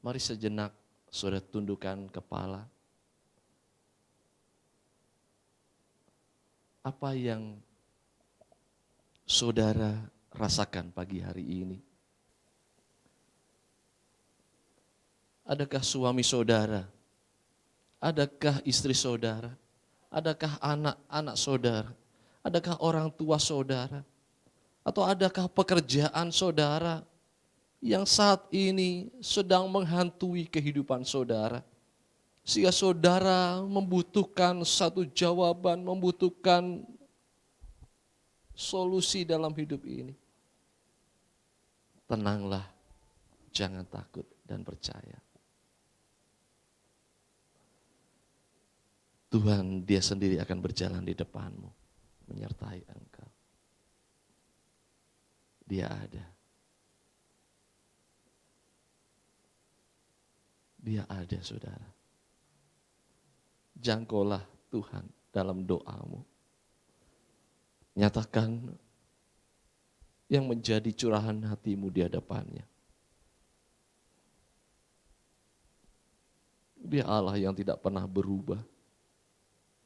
Mari sejenak saudara tundukkan kepala. Apa yang saudara rasakan pagi hari ini? Adakah suami saudara? Adakah istri saudara? Adakah anak-anak saudara? Adakah orang tua saudara? Atau adakah pekerjaan saudara yang saat ini sedang menghantui kehidupan saudara? Sehingga saudara membutuhkan satu jawaban, membutuhkan solusi dalam hidup ini. Tenanglah, jangan takut dan percaya. Tuhan Dia sendiri akan berjalan di depanmu, menyertai engkau. Dia ada. Dia ada, saudara. Jangkaulah Tuhan dalam doamu. Nyatakan yang menjadi curahan hatimu di hadapannya. Dia Allah yang tidak pernah berubah.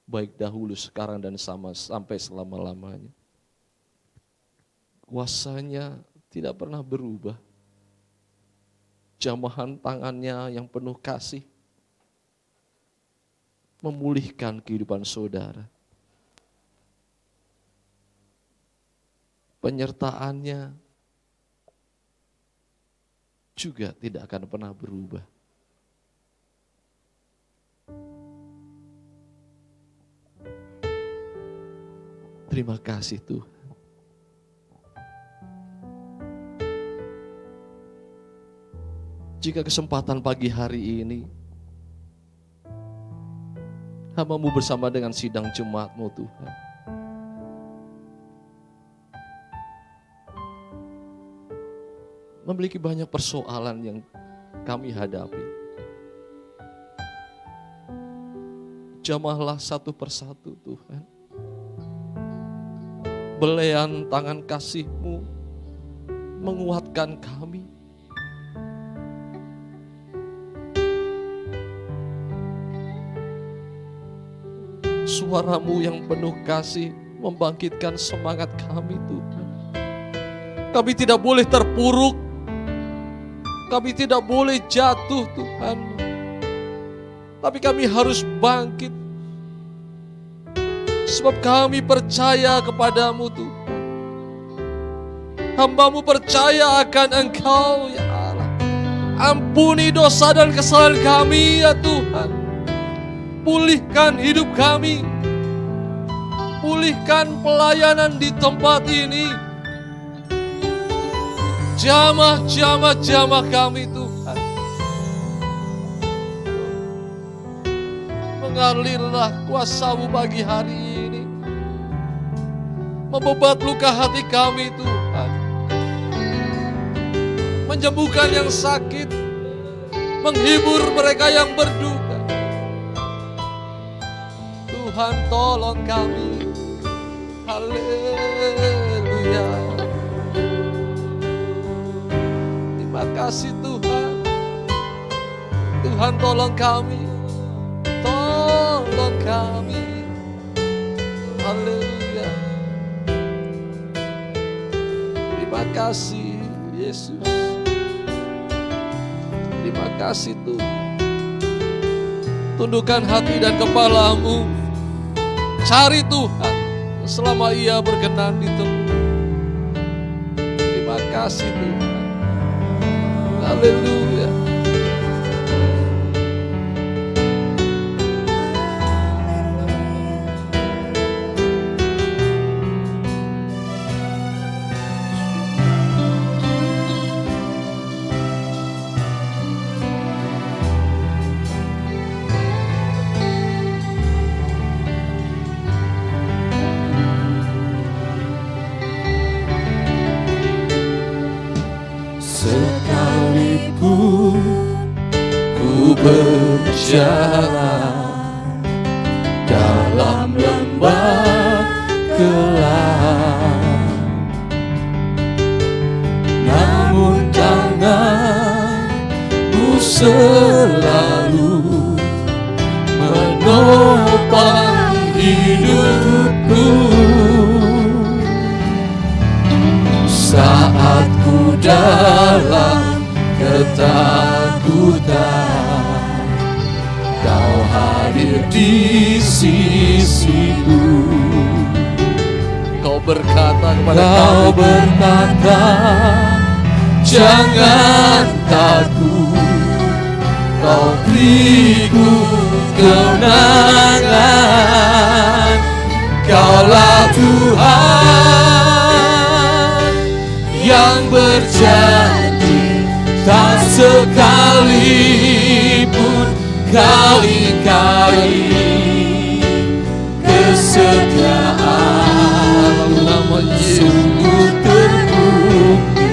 Baik dahulu, sekarang, dan sampai selama-lamanya. Kuasanya tidak pernah berubah. Jamahan tangannya yang penuh kasih memulihkan kehidupan saudara. Penyertaannya juga tidak akan pernah berubah. Terima kasih Tuhan. Jika kesempatan pagi hari ini hamba-Mu bersama dengan sidang jemaat-Mu Tuhan, memiliki banyak persoalan yang kami hadapi. Jamahlah satu persatu Tuhan. Belayan tangan kasih-Mu menguatkan kami. Suara-Mu yang penuh kasih membangkitkan semangat kami Tuhan. Kami tidak boleh terpuruk. Kami tidak boleh jatuh Tuhan. Tapi kami harus bangkit. Sebab kami percaya kepadamu Tuhan. Hamba-Mu percaya akan Engkau ya Allah. Ampuni dosa dan kesalahan kami ya Tuhan. Pulihkan hidup kami. Pulihkan pelayanan di tempat ini. Jamah kami Tuhan. Mengalirlah kuasa-Mu pagi hari ini. Membebat luka hati kami Tuhan. menyembuhkan yang sakit, menghibur mereka yang berduka. Tuhan tolong kami. Haleluya. Terima kasih Tuhan. Tuhan tolong kami. Tolong kami. Haleluya. Terima kasih Yesus. Terima kasih Tuhan. Tundukkan hati dan kepalamu. Cari Tuhan selama Ia berkenan di tempat. Terima kasih Tuhan. Haleluya. Sekalipun ku berjalan dalam lembah gelap, namun tangan-Mu selalu menopang hidupku. Saat ku dalam ketakutan, Kau hadir di sisiku. Kau berkata kepada Kau kami, berkata, jangan takut, Kau beriku kemenangan. Kaulah Tuhan yang berjanji, tak sekalipun kali-kali kesetiaan sungguh terbukti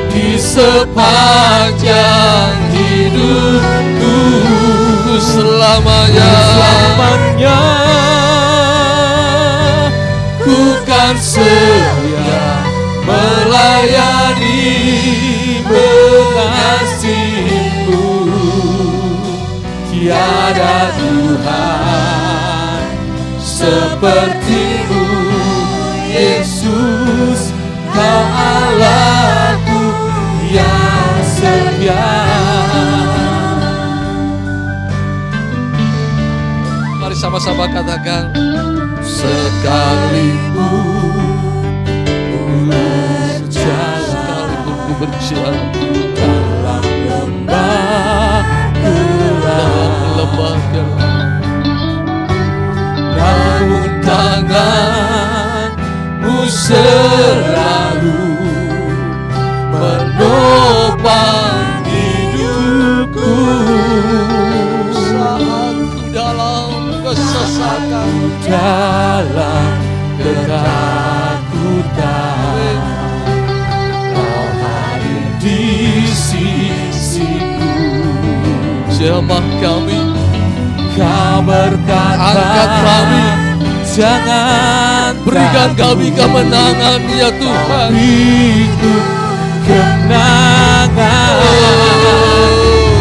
di sepanjang hidupku. selamanya. Ku kan setia melayani, mengasihimu. Tiada Tuhan seperti-Mu, Yesus. Kau Allahku yang setia. Mari sama-sama katakan, sekalipun ku berjalan dalam lembah gelap, namun tangan-Mu selalu menopang hidupku. saat ku dalam kesesakan, Dalam ketakutan, Kau hadir di sisiku. jemaah kami, Kau berkata, angkat kami, jangan berikan kami takut, kemenangan ya Tuhan. beriku kemenangan.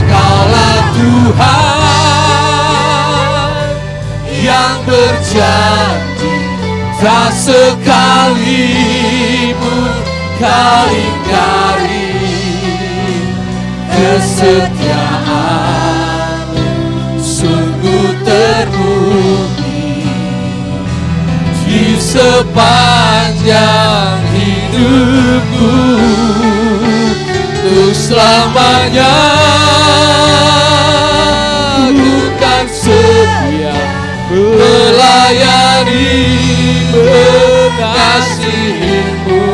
Kaulah Tuhan yang berjanji, tak sekalipun kali-kali kesetiaan sungguh terbukti di sepanjang hidupku. Untuk selamanya ku kan setia melayani, mengasihimu.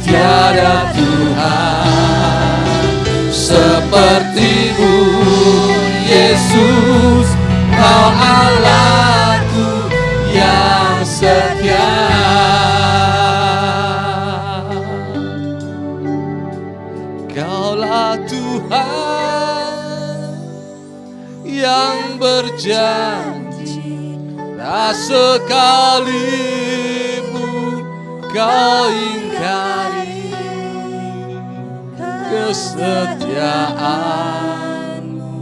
Tiada Tuhan seperti-Mu, Yesus. Kau Allahku yang setia. berjanji, tak sekalipun kau ingkari kesetiaanmu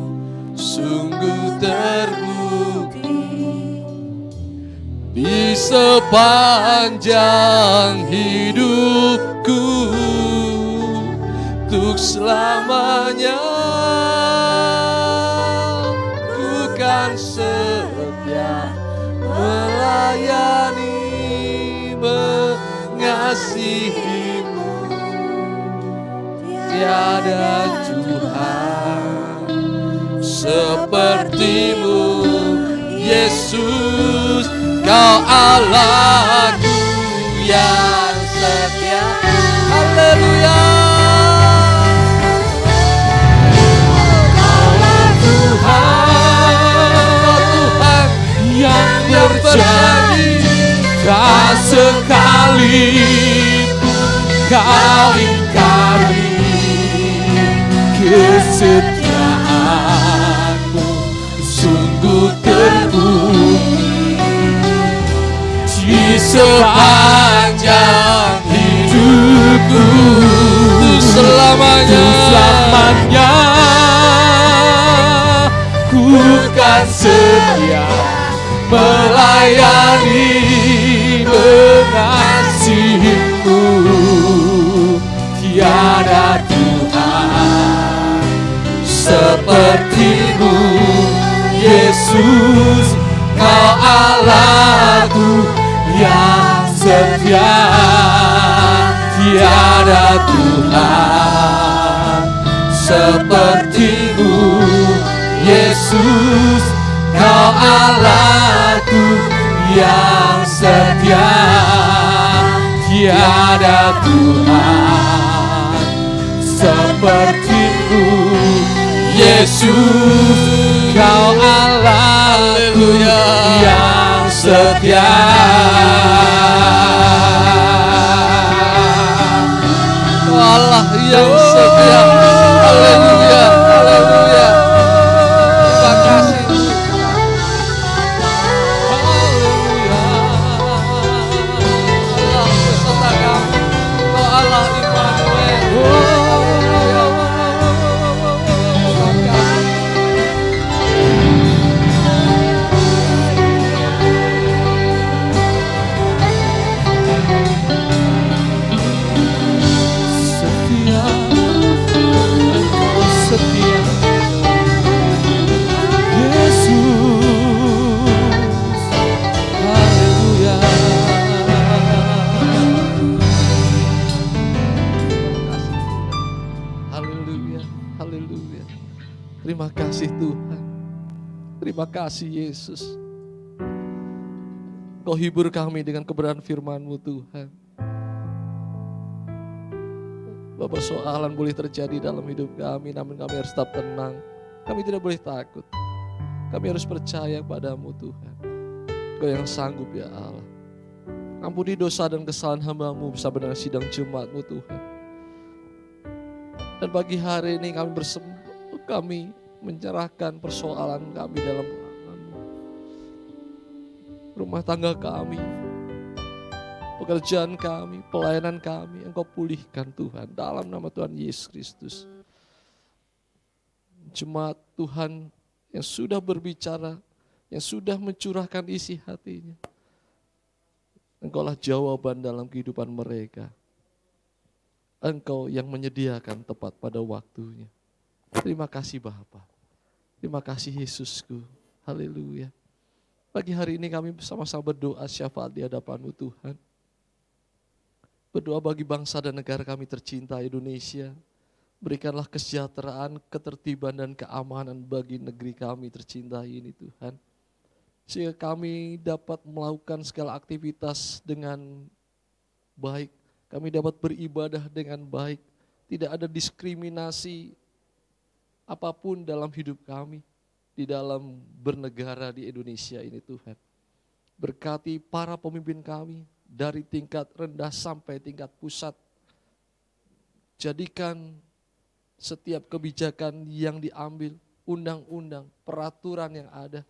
sungguh terbukti di sepanjang hidupku, untuk selamanya ku kan setia melayani, mengasihimu. Tiada Tuhan sepertimu, Yesus, Kau Allahku yang setia. Haleluya. Kaulah Tuhan yang berjanji, tak sekalipun kau ingkari kesetiaanmu sungguh terbukti di sepanjang hidupku, selamanya ku kan setia melayani, mengasihimu. Tiada Tuhan sepertimu, Yesus, Kau Allahku yang setia. Tiada Tuhan sepertimu, Yesus, Kau Allahku yang setia. Tiada Tuhan sepertimu, Yesus, Kau Allahku yang setia. Kau Allah yang setia. Haleluya, haleluya. Terima kasih. Haleluya. Allah beserta kami. Kau Allah Immanuel. Haleluya. Terima kasih. Setia, Engkau setia, Yesus. Haleluya. Haleluya, haleluya. Terima kasih Tuhan. Terima kasih Yesus. Kau hibur kami dengan kebenaran firman-Mu Tuhan. Bapak, persoalan boleh terjadi dalam hidup kami, namun kami harus tetap tenang. Kami tidak boleh takut. Kami harus percaya padamu Tuhan. Kau yang sanggup ya Allah. Ampuni dosa dan kesalahan hamba-Mu bersama dengan sidang jemaat-Mu Tuhan. Dan pagi hari ini kami menyerahkan persoalan kami dalam tangan-Mu. Rumah tangga kami, pekerjaan kami, pelayanan kami, Engkau pulihkan Tuhan dalam nama Tuhan Yesus Kristus. Jemaat Tuhan yang sudah berbicara, yang sudah mencurahkan isi hatinya, Engkaulah jawaban dalam kehidupan mereka. Engkau yang menyediakan tepat pada waktunya. Terima kasih Bapa. Terima kasih Yesusku. Haleluya. Pagi hari ini kami bersama-sama berdoa syafaat di hadapan-Mu Tuhan. Berdoa bagi bangsa dan negara kami tercinta Indonesia. Berikanlah kesejahteraan, ketertiban dan keamanan bagi negeri kami tercinta ini Tuhan. Sehingga kami dapat melakukan segala aktivitas dengan baik. Kami dapat beribadah dengan baik. Tidak ada diskriminasi apapun dalam hidup kami. Di dalam bernegara di Indonesia ini Tuhan. Berkati para pemimpin kami dari tingkat rendah sampai tingkat pusat. Jadikan setiap kebijakan yang diambil, undang-undang, peraturan yang ada,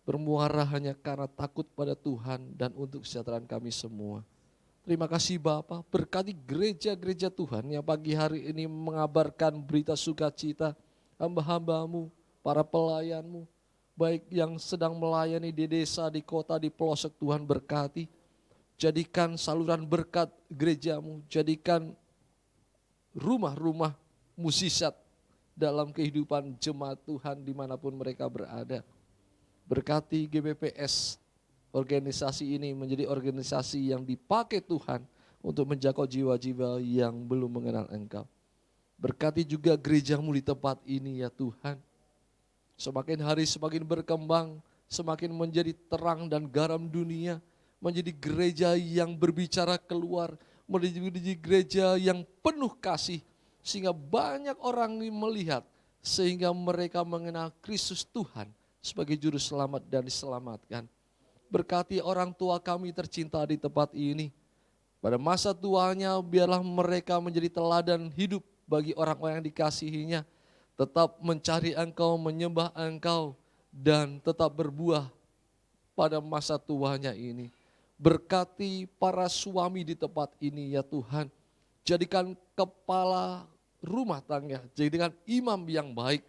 bermuara hanya karena takut pada Tuhan dan untuk kesejahteraan kami semua. Terima kasih Bapa, berkati gereja-gereja Tuhan yang pagi hari ini mengabarkan berita sukacita, hamba-hambamu, para pelayanmu, baik yang sedang melayani di desa, di kota, di pelosok, Tuhan berkati. Jadikan saluran berkat gerejamu, jadikan rumah-rumah mukjizat dalam kehidupan jemaat Tuhan dimanapun mereka berada. Berkati GBPS, organisasi ini menjadi organisasi yang dipakai Tuhan untuk menjangkau jiwa-jiwa yang belum mengenal Engkau. Berkati juga gerejamu di tempat ini ya Tuhan. Semakin hari semakin berkembang, semakin menjadi terang dan garam dunia, menjadi gereja yang berbicara keluar, menjadi gereja yang penuh kasih, sehingga banyak orang melihat, sehingga mereka mengenal Kristus Tuhan sebagai juru selamat dan diselamatkan. Berkati orang tua kami tercinta di tempat ini. Pada masa tuanya biarlah mereka menjadi teladan hidup bagi orang-orang yang dikasihinya. Tetap mencari Engkau, menyembah Engkau, dan tetap berbuah pada masa tuanya ini. Berkati para suami di tempat ini ya Tuhan. Jadikan kepala rumah tangga, jadikan imam yang baik.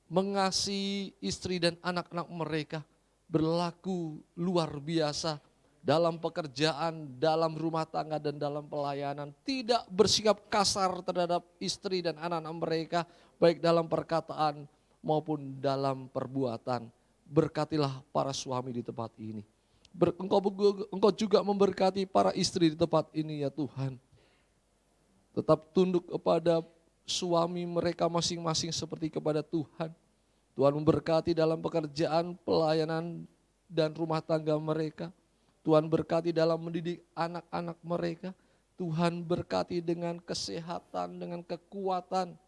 Mengasihi istri dan anak-anak mereka, berlaku luar biasa dalam pekerjaan, dalam rumah tangga dan dalam pelayanan. Tidak bersikap kasar terhadap istri dan anak-anak mereka, baik dalam perkataan maupun dalam perbuatan. Berkatilah para suami di tempat ini. Engkau juga memberkati para istri di tempat ini ya Tuhan. Tetap tunduk kepada suami mereka masing-masing seperti kepada Tuhan. Tuhan memberkati dalam pekerjaan, pelayanan, dan rumah tangga mereka. Tuhan berkati dalam mendidik anak-anak mereka. Tuhan berkati dengan kesehatan, dengan kekuatan,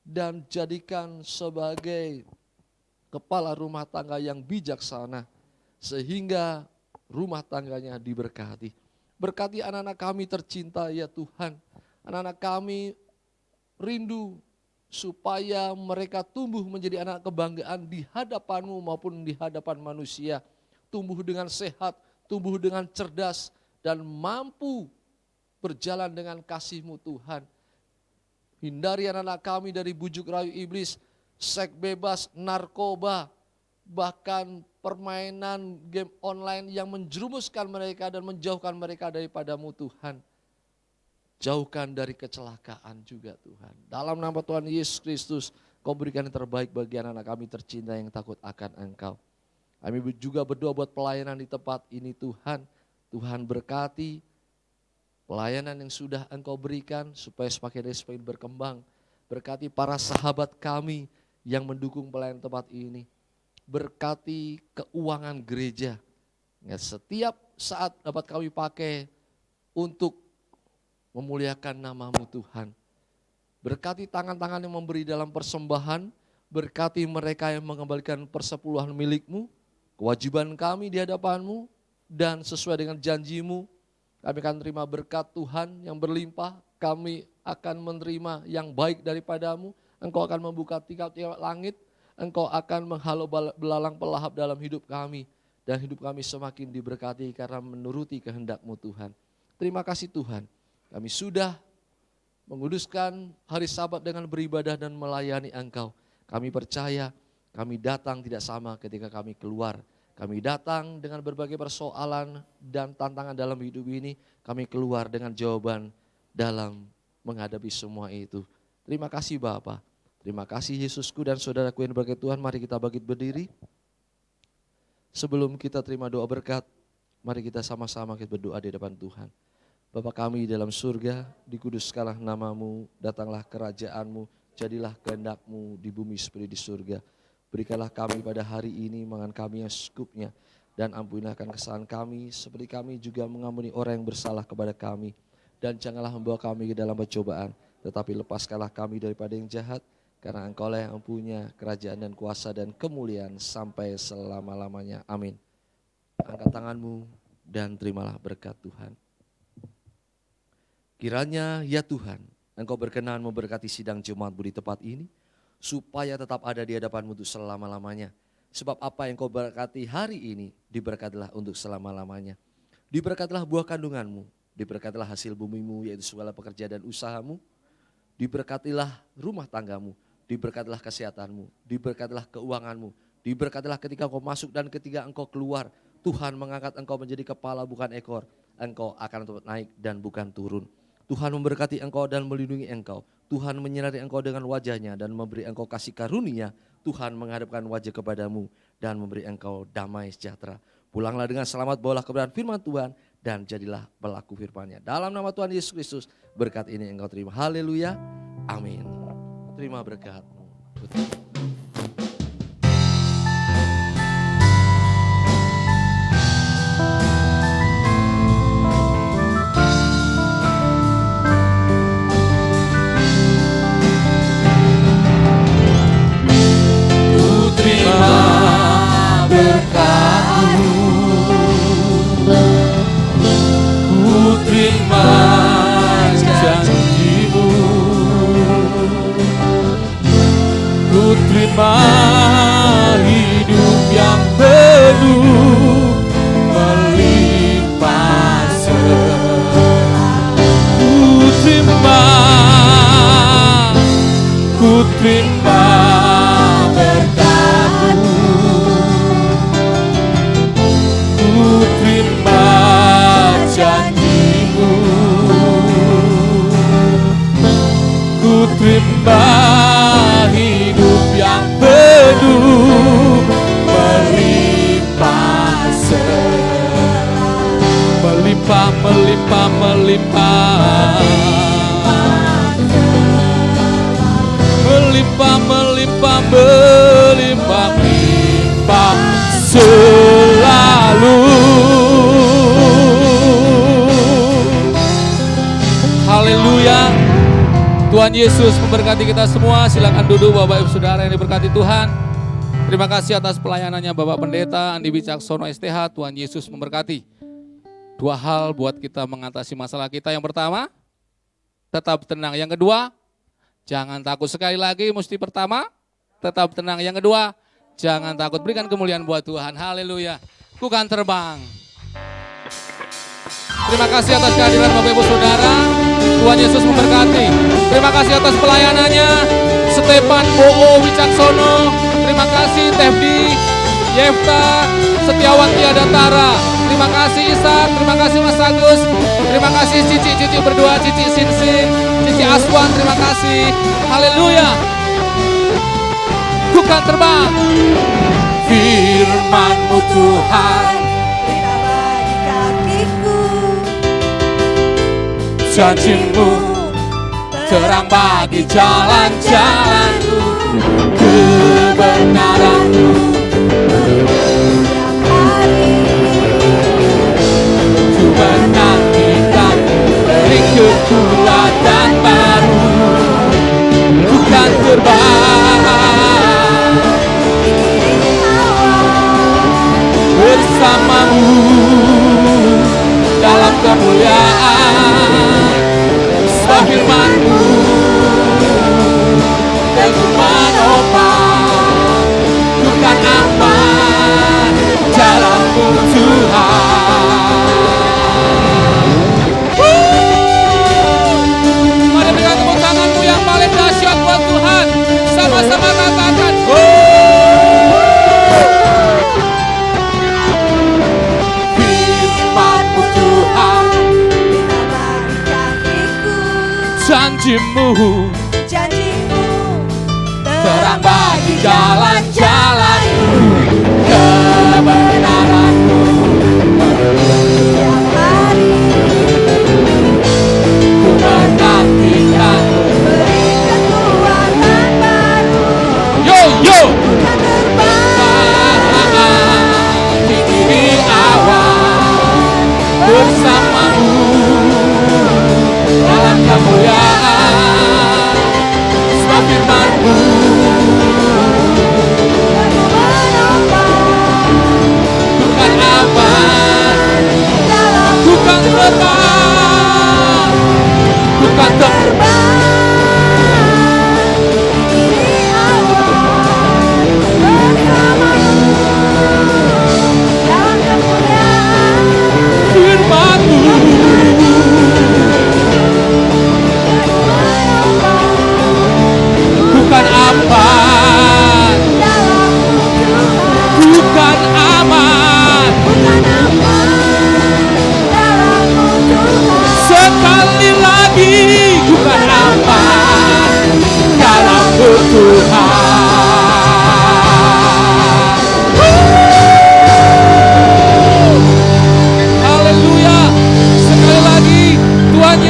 dan jadikan sebagai kepala rumah tangga yang bijaksana, sehingga rumah tangganya diberkati. Berkati anak-anak kami tercinta ya Tuhan. Anak-anak kami rindu supaya mereka tumbuh menjadi anak kebanggaan di hadapan-Mu maupun di hadapan manusia. Tumbuh dengan sehat, tumbuh dengan cerdas, dan mampu berjalan dengan kasih-Mu Tuhan. Hindari anak-anak kami dari bujuk rayu iblis, seks bebas, narkoba, bahkan permainan game online yang menjerumuskan mereka dan menjauhkan mereka daripada-Mu Tuhan. Jauhkan dari kecelakaan juga Tuhan. Dalam nama Tuhan Yesus Kristus, Kau berikan yang terbaik bagi anak-anak kami tercinta yang takut akan Engkau. Kami juga berdoa buat pelayanan di tempat ini Tuhan. Tuhan berkati pelayanan yang sudah Engkau berikan supaya semakin berkembang. Berkati para sahabat kami yang mendukung pelayanan tempat ini. Berkati keuangan gereja. Ya, setiap saat dapat kami pakai untuk memuliakan nama-Mu Tuhan. Berkati tangan-tangan yang memberi dalam persembahan, berkati mereka yang mengembalikan persepuluhan milik-Mu, kewajiban kami di hadapan-Mu, dan sesuai dengan janji-Mu, kami akan terima berkat Tuhan yang berlimpah, kami akan menerima yang baik daripada-Mu, Engkau akan membuka tingkap-tingkap langit, Engkau akan menghalau belalang pelahap dalam hidup kami, dan hidup kami semakin diberkati karena menuruti kehendak-Mu Tuhan. Terima kasih Tuhan. Kami sudah menguduskan hari Sabat dengan beribadah dan melayani Engkau. Kami percaya kami datang tidak sama ketika kami keluar. Kami datang dengan berbagai persoalan dan tantangan dalam hidup ini. Kami keluar dengan jawaban dalam menghadapi semua itu. Terima kasih Bapa. Terima kasih Yesusku dan saudaraku yang berkat Tuhan. Mari kita bangkit berdiri. Sebelum kita terima doa berkat, mari kita sama-sama kita berdoa di depan Tuhan. Bapa kami di dalam surga, dikuduskanlah nama-Mu, datanglah kerajaan-Mu, jadilah kehendak-Mu di bumi seperti di surga. Berikanlah kami pada hari ini makan kami yang secukupnya, dan ampunilah kesalahan kami, seperti kami juga mengampuni orang yang bersalah kepada kami. Dan janganlah membawa kami ke dalam pencobaan, tetapi lepaskanlah kami daripada yang jahat, karena Engkau-lah yang mempunyai kerajaan dan kuasa dan kemuliaan sampai selama-lamanya. Amin. Angkat tanganmu dan terimalah berkat Tuhan. Kiranya ya Tuhan, Engkau berkenan memberkati sidang jemaat-Mu di tempat ini, supaya tetap ada di hadapan-Mu untuk selama-lamanya. Sebab apa yang kau berkati hari ini, diberkatilah untuk selama-lamanya. Diberkatilah buah kandunganmu, diberkatilah hasil bumimu, yaitu segala pekerjaan dan usahamu. Diberkatilah rumah tanggamu, diberkatilah kesehatanmu, diberkatilah keuanganmu, diberkatilah ketika engkau masuk dan ketika engkau keluar. Tuhan mengangkat engkau menjadi kepala bukan ekor. Engkau akan tetap naik dan bukan turun. Tuhan memberkati engkau dan melindungi engkau. Tuhan menyinari engkau dengan wajahnya dan memberi engkau kasih karunia. Tuhan menghadapkan wajah kepadamu dan memberi engkau damai sejahtera. Pulanglah dengan selamat, bawalah kebenaran firman Tuhan dan jadilah pelaku firman-Nya. Dalam nama Tuhan Yesus Kristus, berkat ini engkau terima. Haleluya. Amin. Terima berkat-Mu. Terima hidup yang penuh melimpah ku terima berkat-Mu, ku terima janji-Mu, ku terima hidup yang penuh melimpah melimpah, melimpah, melimpah, melimpah, melimpah, melimpah, melimpah selalu. Haleluya. Tuhan Yesus memberkati kita semua. Silakan duduk Bapak Ibu Saudara yang diberkati Tuhan. Terima kasih atas pelayanannya Bapak Pendeta Andi Wicaksono STH. Tuhan Yesus memberkati. Dua hal buat kita mengatasi masalah kita. Yang pertama, tetap tenang. Yang kedua, jangan takut. Sekali lagi mesti pertama, tetap tenang. Yang kedua, jangan takut. Berikan kemuliaan buat Tuhan. Haleluya. Bukan terbang. Terima kasih atas kehadiran Bapak Ibu Saudara. Tuhan Yesus memberkati. Terima kasih atas pelayanannya Stefan Bo'o Wicaksono. Terima kasih Tefdi, Yefta, Setiawan Tiada Tara. Terima kasih Ishak, terima kasih Mas Agus. Terima kasih Cici berdua, Cici Sinsin, Cici Aswan, terima kasih. Haleluya. Bukan terbang. Firman-Mu Tuhan janji-Mu terang bagi jalan-jalan-Mu, kebenaran-Mu ku menantikan, beri kekuatan baru, bukan terbang bersama-Mu dalam kemuliaan. Firman-Mu teguh menopang, bukan aman jalan-Mu Tuhan. Mari berikan tepuk tangan-Mu yang paling dahsyat buat Tuhan. Sama-sama katakan. Firman-Mu Tuhan, janji-Mu terang bagi jalan-jalan-Mu, kebenaran-Mu setiap hari ku menantikan, beri kekuatan baru. Yo bukan terbang tinggi di awan bersama-Mu dalam kemuliaan. Sebab firman-Mu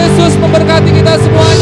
Yesus memberkati kita semuanya.